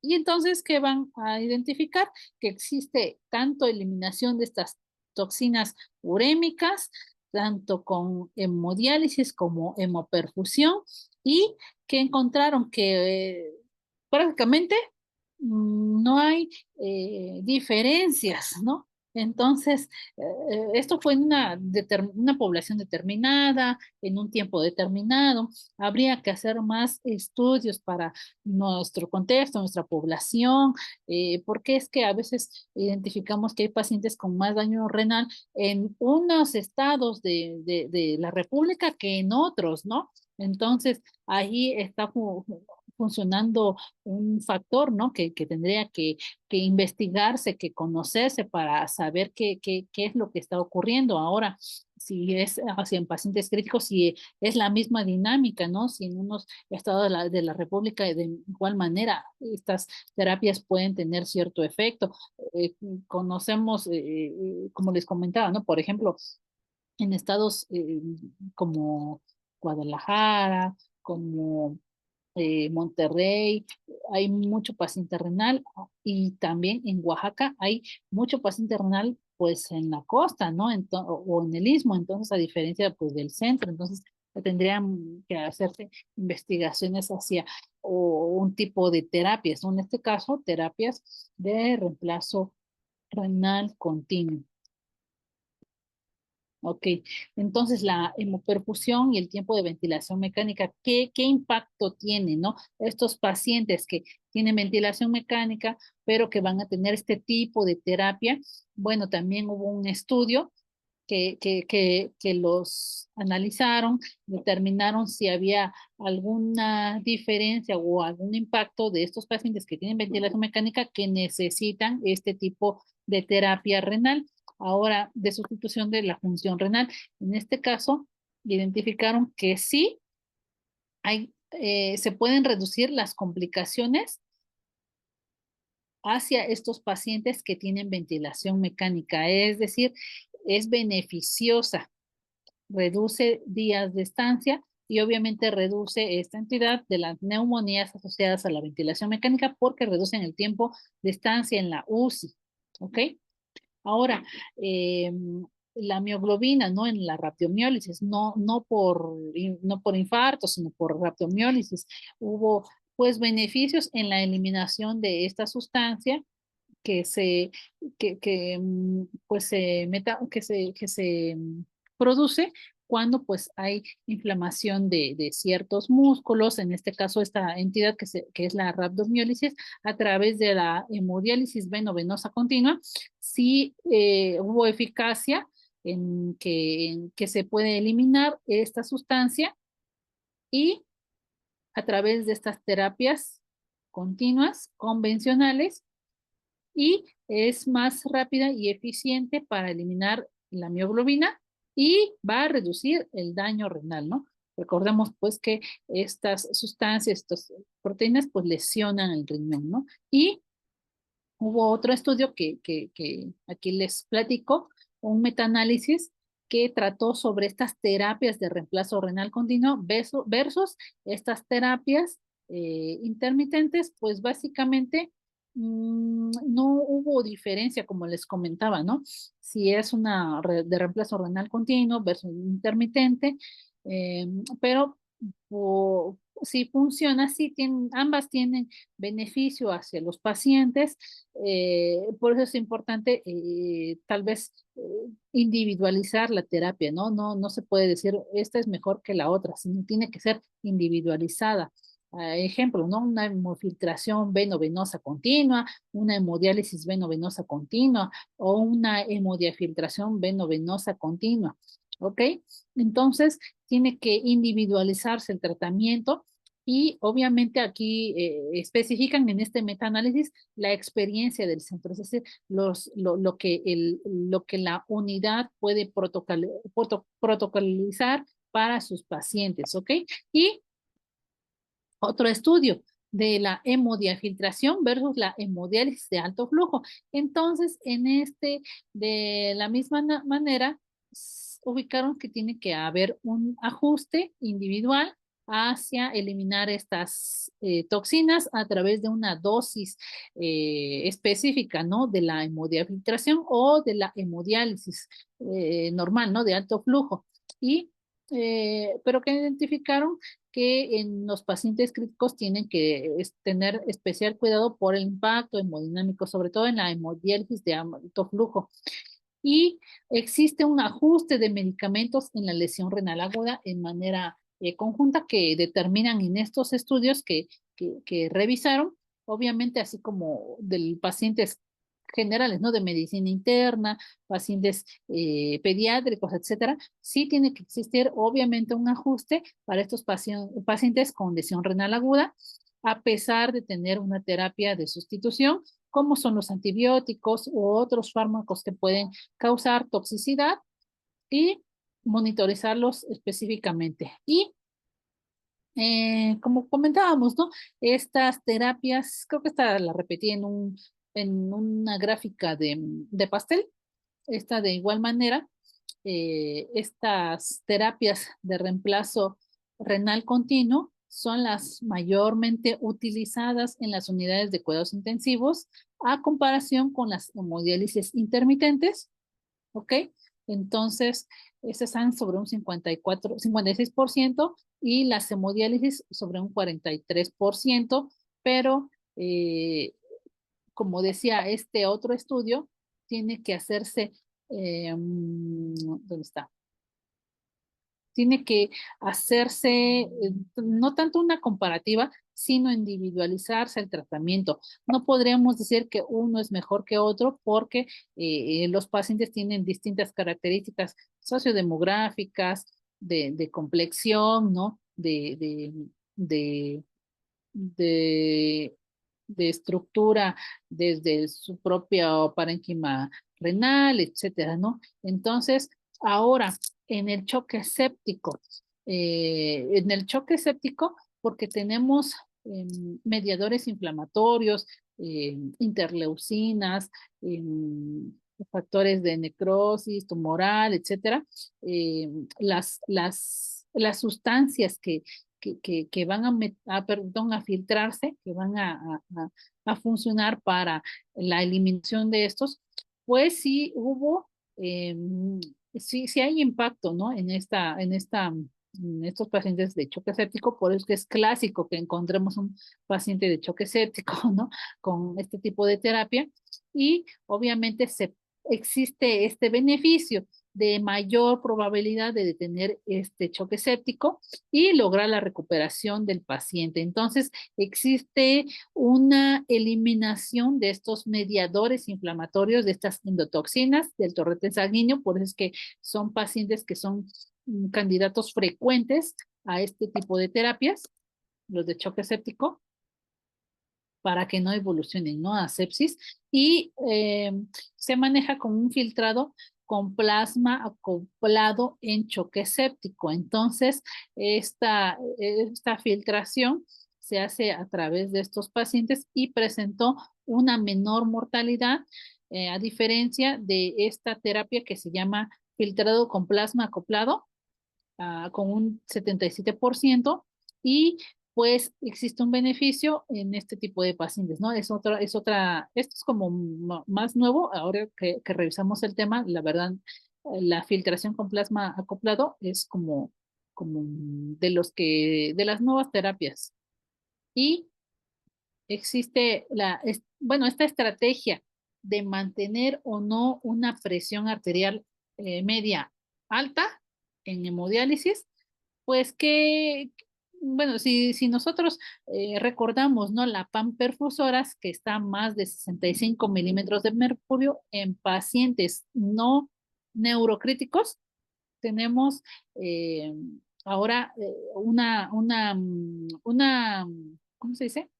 Y entonces, ¿qué van a identificar? Que existe tanto eliminación de estas toxinas urémicas, tanto con hemodiálisis como hemoperfusión, y que encontraron que prácticamente no hay diferencias, ¿no? Entonces, esto fue en una población determinada, en un tiempo determinado. Habría que hacer más estudios para nuestro contexto, nuestra población, porque es que a veces identificamos que hay pacientes con más daño renal en unos estados de la República que en otros, ¿no? Entonces, ahí está funcionando un factor, ¿no? Que tendría que investigarse, que conocerse para saber qué es lo que está ocurriendo ahora, si es hacia en pacientes críticos, si es la misma dinámica, ¿no? Si en unos estados de la República de igual manera estas terapias pueden tener cierto efecto. Conocemos, como les comentaba, ¿no? Por ejemplo, en estados como Guadalajara, como Monterrey, hay mucho paciente renal y también en Oaxaca hay mucho paciente renal pues en la costa, ¿no? O en el istmo, entonces a diferencia pues del centro, entonces tendrían que hacerse investigaciones hacia o un tipo de terapias, ¿no? En este caso, terapias de reemplazo renal continuo. Ok, entonces la hemoperfusión y el tiempo de ventilación mecánica, ¿qué impacto tiene, no? Estos pacientes que tienen ventilación mecánica, pero que van a tener este tipo de terapia. Bueno, también hubo un estudio que los analizaron, determinaron si había alguna diferencia o algún impacto de estos pacientes que tienen ventilación mecánica que necesitan este tipo de terapia renal. Ahora, de sustitución de la función renal. En este caso, identificaron que sí se pueden reducir las complicaciones hacia estos pacientes que tienen ventilación mecánica, es decir, es beneficiosa, reduce días de estancia y obviamente reduce esta entidad de las neumonías asociadas a la ventilación mecánica porque reducen el tiempo de estancia en la UCI, ¿ok? Ahora, la mioglobina, ¿no? En la raptomiólisis, no por infarto, sino por raptomiólisis, hubo pues beneficios en la eliminación de esta sustancia que se, pues que se produce cuando pues hay inflamación de ciertos músculos, en este caso esta entidad que es la rhabdomiólisis, a través de la hemodiálisis veno-venosa continua, sí hubo eficacia en que se puede eliminar esta sustancia y a través de estas terapias continuas, convencionales, y es más rápida y eficiente para eliminar la mioglobina y va a reducir el daño renal, ¿no? Recordemos pues que estas sustancias, estas proteínas pues lesionan el riñón, ¿no? Y hubo otro estudio que aquí les platico, un metaanálisis que trató sobre estas terapias de reemplazo renal continuo versus estas terapias intermitentes, pues básicamente no hubo diferencia, como les comentaba, ¿no? Si es una de reemplazo renal continuo versus intermitente, pero si funciona, ambas tienen beneficio hacia los pacientes, por eso es importante tal vez individualizar la terapia, ¿no? No se puede decir esta es mejor que la otra, sino tiene que ser individualizada. Ejemplo, ¿no? Una hemofiltración veno-venosa continua, una hemodiálisis veno-venosa continua o una hemodiafiltración veno-venosa continua, ¿ok? Entonces, tiene que individualizarse el tratamiento y obviamente aquí especifican en este metaanálisis la experiencia del centro, es decir, lo que la unidad puede protocolizar para sus pacientes, ¿ok? Y otro estudio de la hemodiafiltración versus la hemodiálisis de alto flujo. Entonces, de la misma manera, ubicaron que tiene que haber un ajuste individual hacia eliminar estas toxinas a través de una dosis específica, ¿no? De la hemodiafiltración o de la hemodiálisis normal, ¿no? De alto flujo. Y pero que identificaron que en los pacientes críticos tienen que tener especial cuidado por el impacto hemodinámico, sobre todo en la hemodiálisis de alto flujo. Y existe un ajuste de medicamentos en la lesión renal aguda en manera conjunta que determinan en estos estudios que revisaron, obviamente así como del pacientes generales, ¿no? De medicina interna, pacientes pediátricos, etcétera, sí tiene que existir obviamente un ajuste para estos pacientes con lesión renal aguda, a pesar de tener una terapia de sustitución, como son los antibióticos u otros fármacos que pueden causar toxicidad y monitorizarlos específicamente. Y como comentábamos, ¿no? Estas terapias, creo que esta la repetí en una gráfica de pastel, esta de igual manera, estas terapias de reemplazo renal continuo son las mayormente utilizadas en las unidades de cuidados intensivos a comparación con las hemodiálisis intermitentes, ¿ok? Entonces, esas están sobre un 56% y las hemodiálisis sobre un 43%, pero como decía este otro estudio, tiene que hacerse, ¿dónde está? Tiene que hacerse no tanto una comparativa, sino individualizarse el tratamiento. No podríamos decir que uno es mejor que otro porque los pacientes tienen distintas características sociodemográficas, de complexión, ¿no? De, de, de estructura desde su propio parénquima renal, etcétera, ¿no? Entonces, ahora, en el choque séptico, porque tenemos mediadores inflamatorios, interleucinas, factores de necrosis tumoral, etcétera, eh, las sustancias que van a filtrarse, que van a funcionar para la eliminación de estos, pues sí hubo, sí hay impacto, ¿no? En estos pacientes de choque séptico, por eso es que es clásico que encontremos un paciente de choque séptico, ¿no? Con este tipo de terapia y obviamente existe este beneficio de mayor probabilidad de detener este choque séptico y lograr la recuperación del paciente. Entonces, existe una eliminación de estos mediadores inflamatorios, de estas endotoxinas del torrente sanguíneo, por eso es que son pacientes que son candidatos frecuentes a este tipo de terapias, los de choque séptico, para que no evolucionen, ¿no? A sepsis y se maneja con un filtrado con plasma acoplado en choque séptico. Entonces, esta filtración se hace a través de estos pacientes y presentó una menor mortalidad, a diferencia de esta terapia que se llama filtrado con plasma acoplado, con un 77%, y pues existe un beneficio en este tipo de pacientes, ¿no? Esto es como más nuevo, ahora que revisamos el tema, la verdad, la filtración con plasma acoplado es como de las nuevas terapias. Y existe bueno, esta estrategia de mantener o no una presión arterial media alta en hemodiálisis, pues bueno, si nosotros recordamos, ¿no? La PAN perfusoras, que está a más de 65 milímetros de mercurio en pacientes no neurocríticos, tenemos ahora ¿cómo se dice?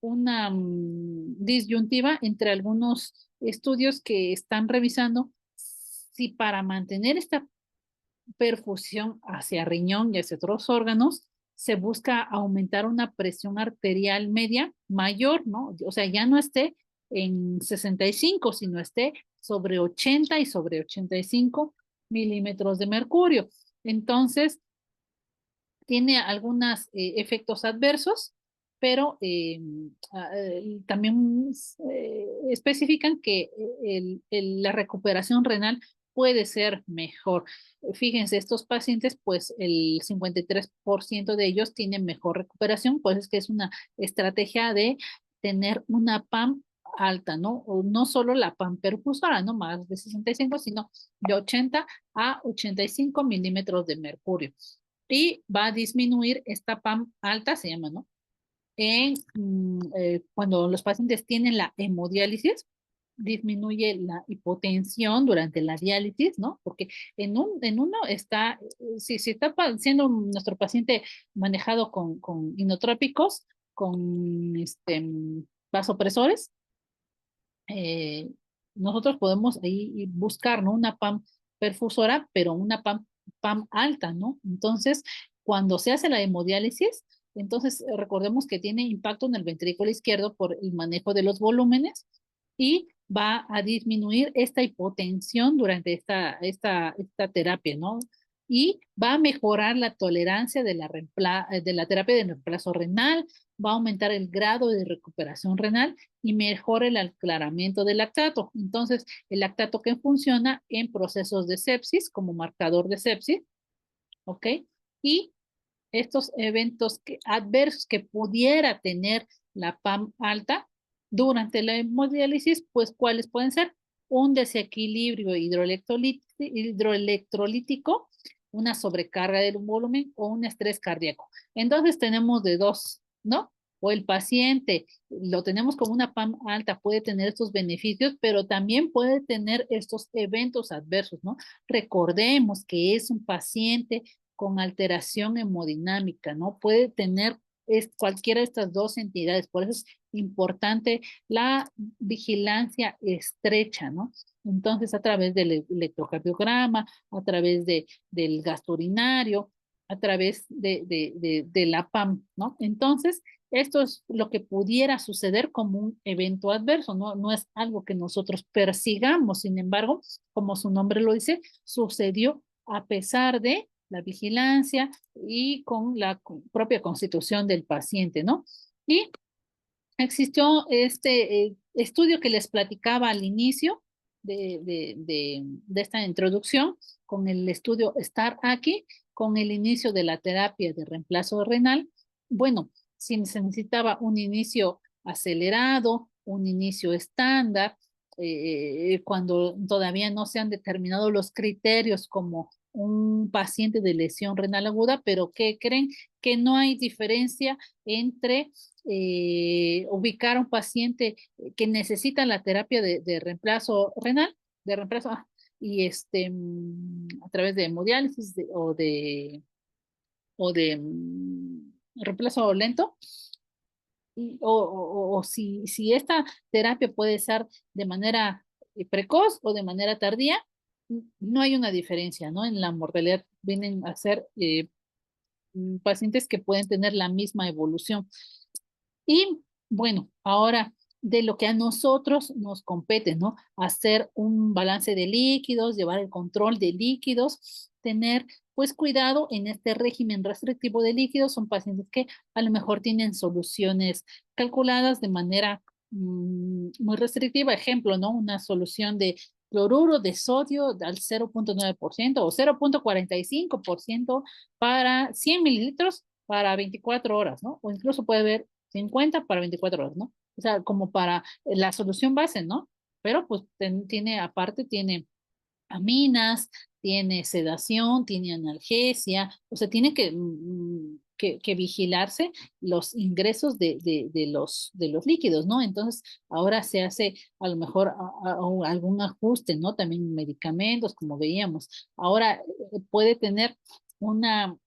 Una disyuntiva entre algunos estudios que están revisando si para mantener esta perfusión hacia riñón y hacia otros órganos se busca aumentar una presión arterial media mayor, ¿no? O sea, ya no esté en 65, sino esté sobre 80 y sobre 85 milímetros de mercurio. Entonces, tiene algunos efectos adversos, pero también especifican que la recuperación renal puede ser mejor. Fíjense, estos pacientes, pues el 53% de ellos tienen mejor recuperación, pues es que es una estrategia de tener una PAM alta, ¿no? O no solo la PAM perfusora, no más de 65, sino de 80 a 85 milímetros de mercurio. Y va a disminuir esta PAM alta, se llama, ¿no? Cuando los pacientes tienen la hemodiálisis, disminuye la hipotensión durante la diálisis, ¿no? Porque en uno está, si está siendo nuestro paciente manejado con inotrópicos, con vasopresores, eh, nosotros podemos ahí buscar, ¿no? Una PAM perfusora, pero una PAM alta, ¿no? Entonces, cuando se hace la hemodiálisis, entonces recordemos que tiene impacto en el ventrículo izquierdo por el manejo de los volúmenes y va a disminuir esta hipotensión durante esta terapia, ¿no? Y va a mejorar la tolerancia de la terapia de reemplazo renal, va a aumentar el grado de recuperación renal y mejora el aclaramiento del lactato. Entonces, el lactato que funciona en procesos de sepsis como marcador de sepsis, ¿ok? Y estos eventos adversos que pudiera tener la PAM alta durante la hemodiálisis, pues ¿cuáles pueden ser? Un desequilibrio hidroelectrolítico, una sobrecarga del volumen o un estrés cardíaco. Entonces tenemos de dos, ¿no? O el paciente lo tenemos como una PAM alta, puede tener estos beneficios, pero también puede tener estos eventos adversos, ¿no? Recordemos que es un paciente con alteración hemodinámica, ¿no? Puede tener cualquiera de estas dos entidades, por eso es importante la vigilancia estrecha, ¿no? Entonces, a través del electrocardiograma, a través del gasto urinario, a través de la PAM, ¿no? Entonces, esto es lo que pudiera suceder como un evento adverso, ¿no? No es algo que nosotros persigamos, sin embargo, como su nombre lo dice, sucedió a pesar de la vigilancia y con la propia constitución del paciente, ¿no? Y existió este estudio que les platicaba al inicio de esta introducción, con el estudio STAR aquí, con el inicio de la terapia de reemplazo renal. Bueno, si se necesitaba un inicio acelerado, un inicio estándar, cuando todavía no se han determinado los criterios como un paciente de lesión renal aguda, pero que creen que no hay diferencia entre ubicar a un paciente que necesita la terapia de reemplazo renal, de reemplazo, y a través de hemodiálisis o de reemplazo lento, o si esta terapia puede ser de manera precoz o de manera tardía, no hay una diferencia, ¿no? En la mortalidad vienen a ser pacientes que pueden tener la misma evolución. Y bueno, ahora de lo que a nosotros nos compete, ¿no? Hacer un balance de líquidos, llevar el control de líquidos, tener pues cuidado en este régimen restrictivo de líquidos. Son pacientes que a lo mejor tienen soluciones calculadas de manera muy restrictiva. Ejemplo, ¿no? Una solución de cloruro de sodio al 0.9% o 0.45% para 100 mililitros para 24 horas, ¿no? O incluso puede haber 50 para 24 horas, ¿no? O sea, como para la solución base, ¿no? Pero pues aparte tiene aminas, tiene sedación, tiene analgesia, o sea, tiene que vigilarse los ingresos de los líquidos, ¿no? Entonces, ahora se hace a lo mejor algún ajuste, ¿no? También medicamentos, como veíamos. Ahora puede tener una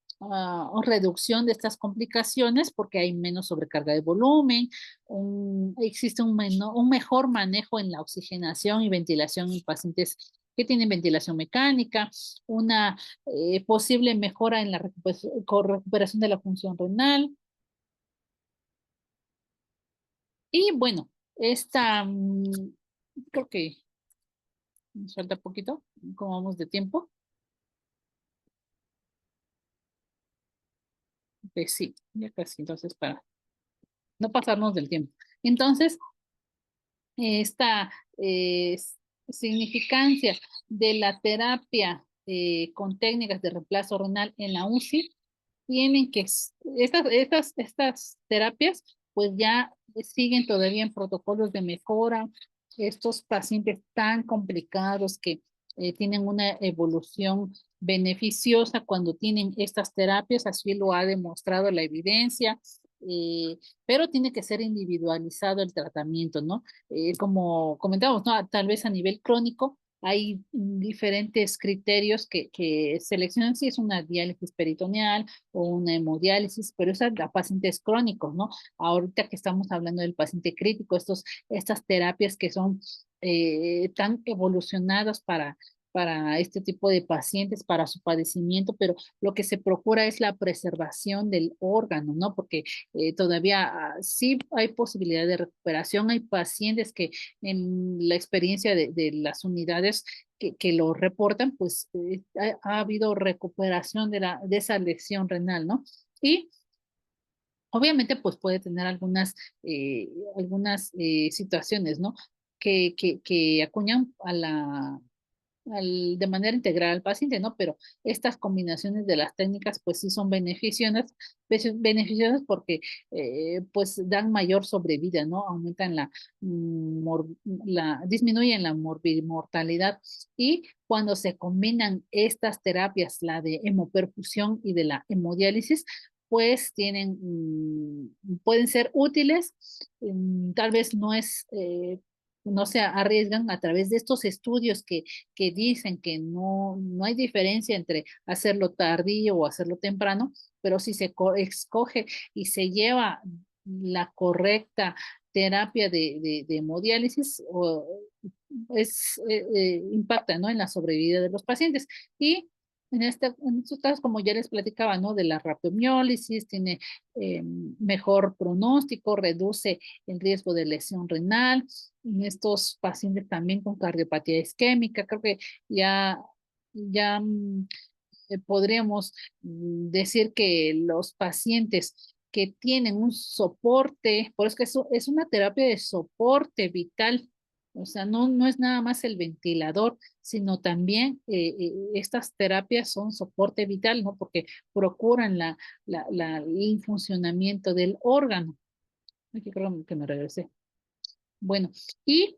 reducción de estas complicaciones porque hay menos sobrecarga de volumen, existe un mejor manejo en la oxigenación y ventilación en pacientes que tienen ventilación mecánica, una posible mejora en la recuperación de la función renal. Y bueno, creo que nos falta poquito, como vamos de tiempo. Pues sí, ya casi, entonces para no pasarnos del tiempo. Entonces, esta significancia de la terapia con técnicas de reemplazo renal en la UCI, tienen que, estas terapias, pues ya siguen todavía en protocolos de mejora. Estos pacientes tan complicados que tienen una evolución beneficiosa cuando tienen estas terapias, así lo ha demostrado la evidencia, pero tiene que ser individualizado el tratamiento, ¿no? Como comentamos, ¿no? Tal vez a nivel crónico hay diferentes criterios que seleccionan si es una diálisis peritoneal o una hemodiálisis, pero esa es la pacientes crónicos, ¿no? Ahorita que estamos hablando del paciente crítico, estas terapias que son tan evolucionadas para este tipo de pacientes, para su padecimiento, pero lo que se procura es la preservación del órgano, ¿no? Porque todavía sí hay posibilidad de recuperación, hay pacientes que en la experiencia de las unidades que lo reportan, pues ha habido recuperación de esa lesión renal, ¿no? Y obviamente, pues puede tener algunas situaciones, ¿no? Que acuñan de manera integral al paciente, ¿no? Pero estas combinaciones de las técnicas, pues sí son beneficiosas porque, pues dan mayor sobrevida, ¿no? Aumentan disminuyen la mortalidad y cuando se combinan estas terapias, la de hemoperfusión y de la hemodiálisis, pues pueden ser útiles, tal vez no se arriesgan a través de estos estudios que dicen que no hay diferencia entre hacerlo tardío o hacerlo temprano, pero si se escoge y se lleva la correcta terapia de hemodiálisis, impacta, ¿no? En la sobrevida de los pacientes. Y en estos casos, como ya les platicaba, ¿no? De la rapiomiólisis, tiene mejor pronóstico, reduce el riesgo de lesión renal. En estos pacientes también con cardiopatía isquémica, creo que ya podríamos decir que los pacientes que tienen un soporte, por eso que es una terapia de soporte vital, o sea, no es nada más el ventilador, sino también estas terapias son soporte vital, ¿no? Porque procuran el funcionamiento del órgano. Aquí creo que me regresé. Bueno, y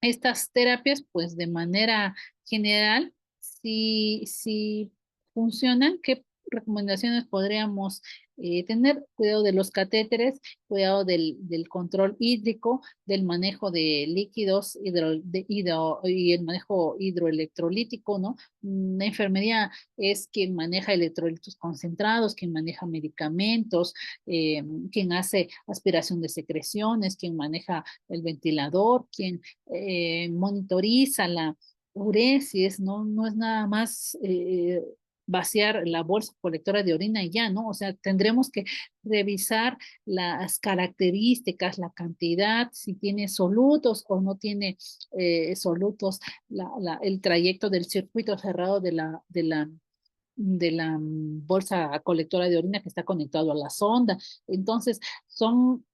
estas terapias, pues de manera general, si funcionan, ¿qué recomendaciones podríamos tener? Cuidado de los catéteres, cuidado del control hídrico, del manejo de líquidos y el manejo hidroelectrolítico, ¿no? La enfermería es quien maneja electrolitos concentrados, quien maneja medicamentos, eh, quien hace aspiración de secreciones, quien maneja el ventilador, quien monitoriza la uresis, no es nada más vaciar la bolsa colectora de orina y ya, ¿no? O sea, tendremos que revisar las características, la cantidad, si tiene solutos o no tiene solutos, el trayecto del circuito cerrado de la bolsa colectora de orina que está conectado a la sonda. Entonces, son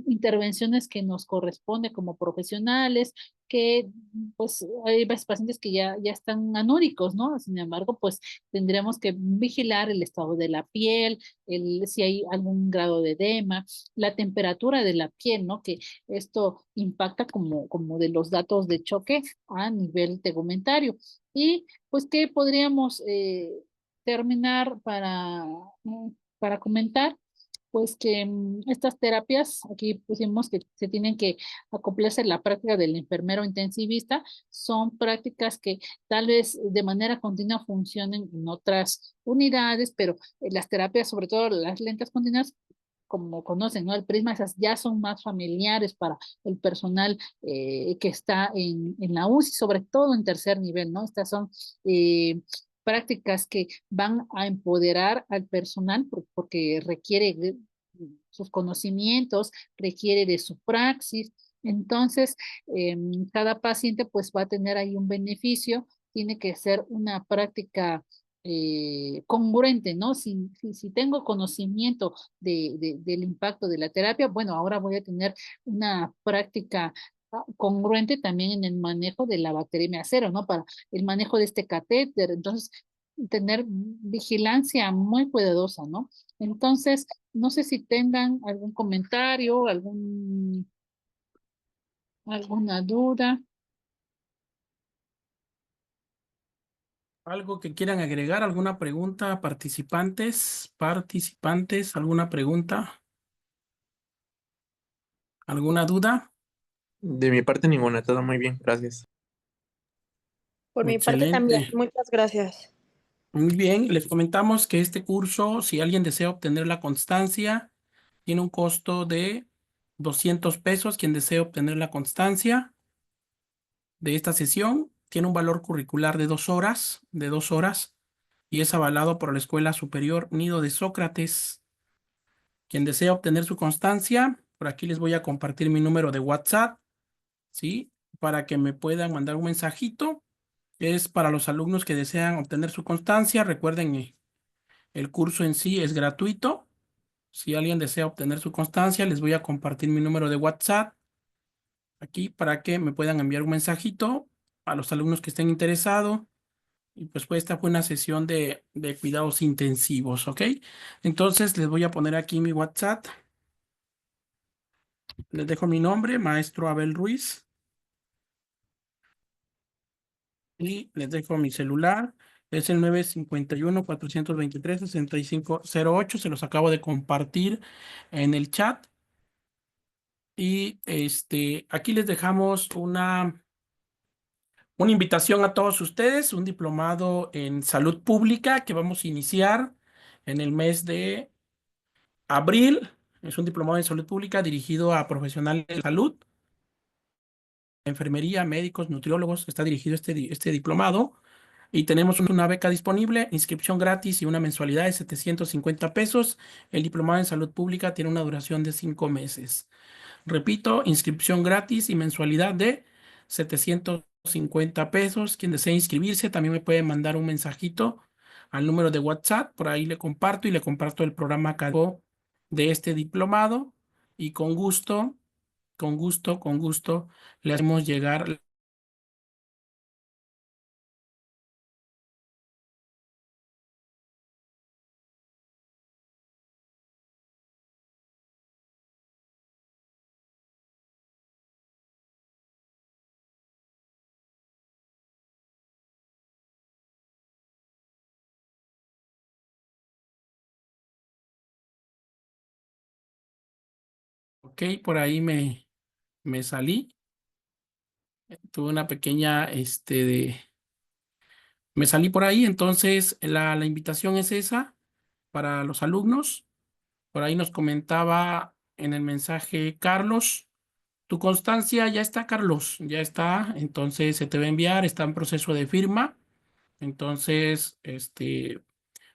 intervenciones que nos corresponde como profesionales, que pues hay pacientes que ya están anúricos, ¿no? Sin embargo, pues tendremos que vigilar el estado de la piel, si hay algún grado de edema, la temperatura de la piel, ¿no? Que esto impacta como de los datos de choque a nivel tegumentario. Y pues, ¿qué podríamos terminar para comentar? Pues que estas terapias, aquí pusimos que se tienen que acoplarse a la práctica del enfermero intensivista, son prácticas que tal vez de manera continua funcionen en otras unidades, pero las terapias, sobre todo las lentas continuas, como conocen, ¿no? El prisma, esas ya son más familiares para el personal que está en la UCI, sobre todo en tercer nivel, ¿no? Estas son prácticas que van a empoderar al personal porque requiere de sus conocimientos, requiere de su praxis. Entonces, cada paciente pues va a tener ahí un beneficio, tiene que ser una práctica congruente, ¿no? Si tengo conocimiento del impacto de la terapia, bueno, ahora voy a tener una práctica congruente también en el manejo de la bacteriemia cero, ¿no? Para el manejo de este catéter. Entonces, tener vigilancia muy cuidadosa, ¿no? Entonces, no sé si tengan algún comentario, alguna duda. ¿Algo que quieran agregar? ¿Alguna pregunta? Participantes, ¿alguna pregunta? ¿Alguna duda? De mi parte ninguna, todo muy bien, gracias. Por mi parte también, Excelente. muchas gracias. Muy bien, les comentamos que este curso, si alguien desea obtener la constancia, tiene un costo de 200 pesos. Quien desee obtener la constancia de esta sesión tiene un valor curricular de 2 horas, y es avalado por la Escuela Superior Nido de Sócrates. Quien desea obtener su constancia, por aquí les voy a compartir mi número de WhatsApp, ¿sí? Para que me puedan mandar un mensajito. Es para los alumnos que desean obtener su constancia. Recuerden, el curso en sí es gratuito. Si alguien desea obtener su constancia, les voy a compartir mi número de WhatsApp aquí para que me puedan enviar un mensajito a los alumnos que estén interesados. Y pues esta fue una sesión de cuidados intensivos, ¿ok? Entonces les voy a poner aquí mi WhatsApp. Les dejo mi nombre, maestro Abel Ruiz. Y les dejo mi celular. Es el 951-423-6508. Se los acabo de compartir en el chat. Y aquí les dejamos una invitación a todos ustedes, un diplomado en salud pública que vamos a iniciar en el mes de abril. Es un diplomado en salud pública dirigido a profesionales de salud, enfermería, médicos, nutriólogos. Está dirigido este diplomado. Y tenemos una beca disponible, inscripción gratis y una mensualidad de 750 pesos. El diplomado en salud pública tiene una duración de 5 meses. Repito, inscripción gratis y mensualidad de 750 pesos. Quien desee inscribirse también me puede mandar un mensajito al número de WhatsApp. Por ahí le comparto y le comparto el programa académico de este diplomado. Y con gusto, le hacemos llegar. Ok, por ahí me salí. Tuve una pequeña, me salí por ahí. Entonces la invitación es esa para los alumnos. Por ahí nos comentaba en el mensaje Carlos, tu constancia ya está, Carlos, ya está. Entonces se te va a enviar, está en proceso de firma. Entonces,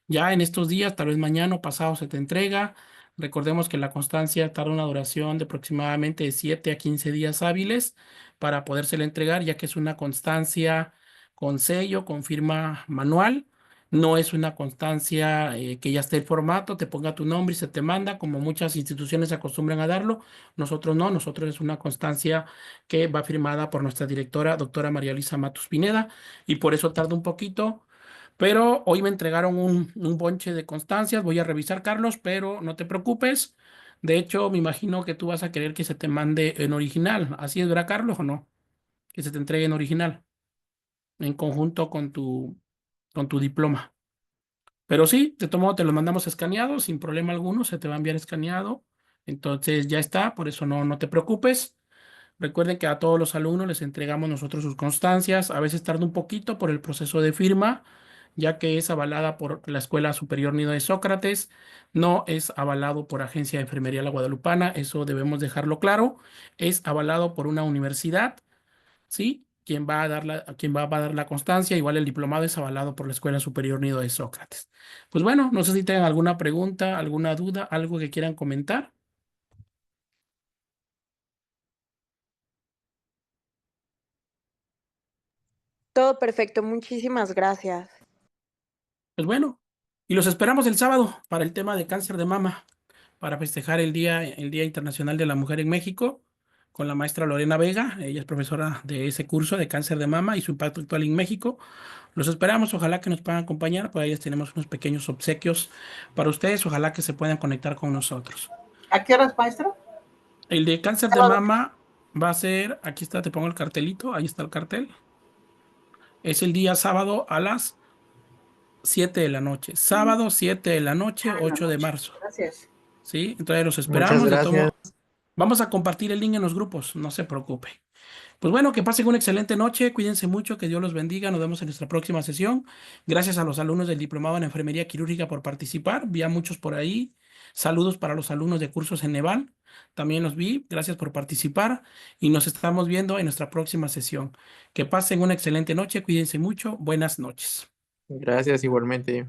ya en estos días, tal vez mañana o pasado se te entrega. Recordemos que la constancia tarda una duración de aproximadamente de 7 a 15 días hábiles para podérsela entregar, ya que es una constancia con sello, con firma manual. No es una constancia que ya esté el formato, te ponga tu nombre y se te manda, como muchas instituciones acostumbran a darlo. Nosotros no, nosotros es una constancia que va firmada por nuestra directora, doctora María Luisa Matus Pineda, y por eso tarda un poquito. Pero hoy me entregaron un bonche de constancias. Voy a revisar, Carlos, pero no te preocupes. De hecho, me imagino que tú vas a querer que se te mande en original. ¿Así es, verdad, Carlos, o no? Que se te entregue en original, en conjunto con tu diploma. Pero sí, de todo modo te lo mandamos escaneado, sin problema alguno, se te va a enviar escaneado. Entonces ya está, por eso no te preocupes. Recuerden que a todos los alumnos les entregamos nosotros sus constancias. A veces tarda un poquito por el proceso de firma, ya que es avalada por la Escuela Superior Nido de Sócrates. No es avalado por Agencia de Enfermería La Guadalupana, eso debemos dejarlo claro. Es avalado por una universidad, ¿sí? Quien va a dar la constancia. Igual el diplomado es avalado por la Escuela Superior Nido de Sócrates. Pues bueno, no sé si tienen alguna pregunta, alguna duda, algo que quieran comentar. Todo perfecto, muchísimas gracias. Pues bueno, y los esperamos el sábado para el tema de cáncer de mama, para festejar el Día Internacional de la Mujer en México. con la maestra Lorena Vega. Ella es profesora de ese curso de cáncer de mama y su impacto actual en México. Los esperamos, ojalá que nos puedan acompañar. Por ahí les tenemos unos pequeños obsequios para ustedes. Ojalá que se puedan conectar con nosotros. ¿A qué horas, maestro? El de cáncer de mama va a ser, aquí está, te pongo el cartelito, ahí está el cartel. Es el día sábado a las 7 de la noche. Sábado, 7 de la noche, 8 de marzo. Gracias. ¿Sí? Entonces los Muchas esperamos. De todo gracias. modo, vamos a compartir el link en los grupos, no se preocupe. Pues bueno, que pasen una excelente noche, cuídense mucho, que Dios los bendiga, nos vemos en nuestra próxima sesión. Gracias a los alumnos del Diplomado en Enfermería Quirúrgica por participar, vi a muchos por ahí. Saludos para los alumnos de cursos en Neval, también los vi, gracias por participar y nos estamos viendo en nuestra próxima sesión. Que pasen una excelente noche, cuídense mucho, buenas noches. Gracias igualmente.